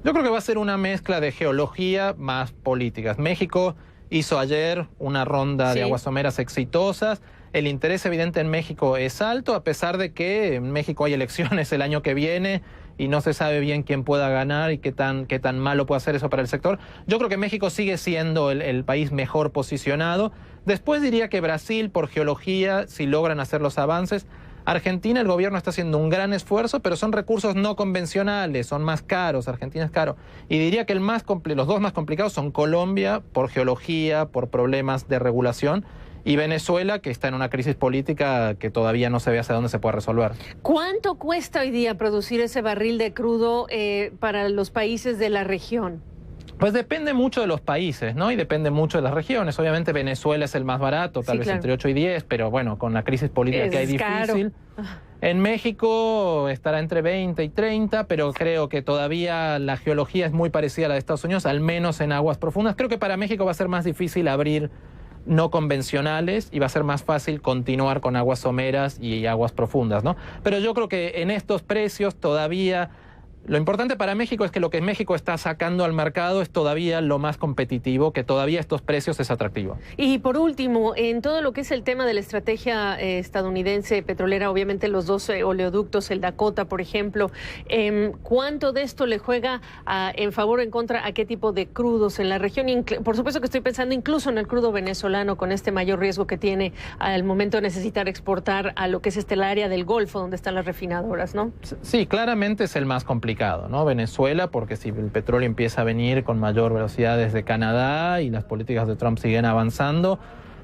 Yo creo que va a ser una mezcla de geología más políticas. México hizo ayer una ronda de aguas someras exitosas. El interés evidente en México es alto, a pesar de que en México hay elecciones el año que viene y no se sabe bien quién pueda ganar y qué tan malo puede ser eso para el sector. Yo creo que México sigue siendo el país mejor posicionado. Después diría que Brasil, por geología, si logran hacer los avances. Argentina, el gobierno está haciendo un gran esfuerzo, pero son recursos no convencionales, son más caros, Argentina es caro. Y diría que los dos más complicados son Colombia, por geología, por problemas de regulación, y Venezuela, que está en una crisis política que todavía no se ve hacia dónde se puede resolver. ¿Cuánto cuesta hoy día producir ese barril de crudo para los países de la región? Pues depende mucho de los países, ¿no? Y depende mucho de las regiones. Obviamente Venezuela es el más barato, tal vez entre 8 y 10, pero bueno, con la crisis política que hay difícil. En México estará entre 20 y 30, pero creo que todavía la geología es muy parecida a la de Estados Unidos, al menos en aguas profundas. Creo que para México va a ser más difícil abrir no convencionales y va a ser más fácil continuar con aguas someras y aguas profundas, ¿no? Pero yo creo que en estos precios todavía lo importante para México es que lo que México está sacando al mercado es todavía lo más competitivo, que todavía estos precios es atractivo. Y por último, en todo lo que es el tema de la estrategia estadounidense petrolera, obviamente los dos oleoductos, el Dakota, por ejemplo, ¿cuánto de esto le juega en favor o en contra a qué tipo de crudos en la región? Por supuesto que estoy pensando incluso en el crudo venezolano, con este mayor riesgo que tiene al momento de necesitar exportar a lo que es el área del Golfo, donde están las refinadoras, ¿no? Sí, claramente es el más complicado, ¿no? Venezuela, porque si el petróleo empieza a venir con mayor velocidad desde Canadá y las políticas de Trump siguen avanzando,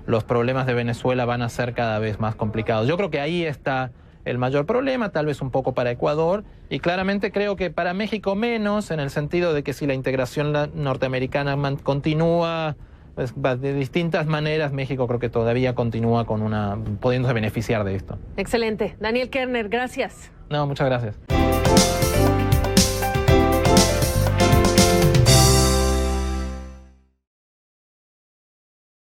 los problemas de Venezuela van a ser cada vez más complicados. Yo creo que ahí está el mayor problema, tal vez un poco para Ecuador, y claramente creo que para México menos, en el sentido de que si la integración norteamericana continúa pues, de distintas maneras, México creo que todavía continúa pudiéndose beneficiar de esto. Excelente. Daniel Kerner, gracias. No, muchas gracias.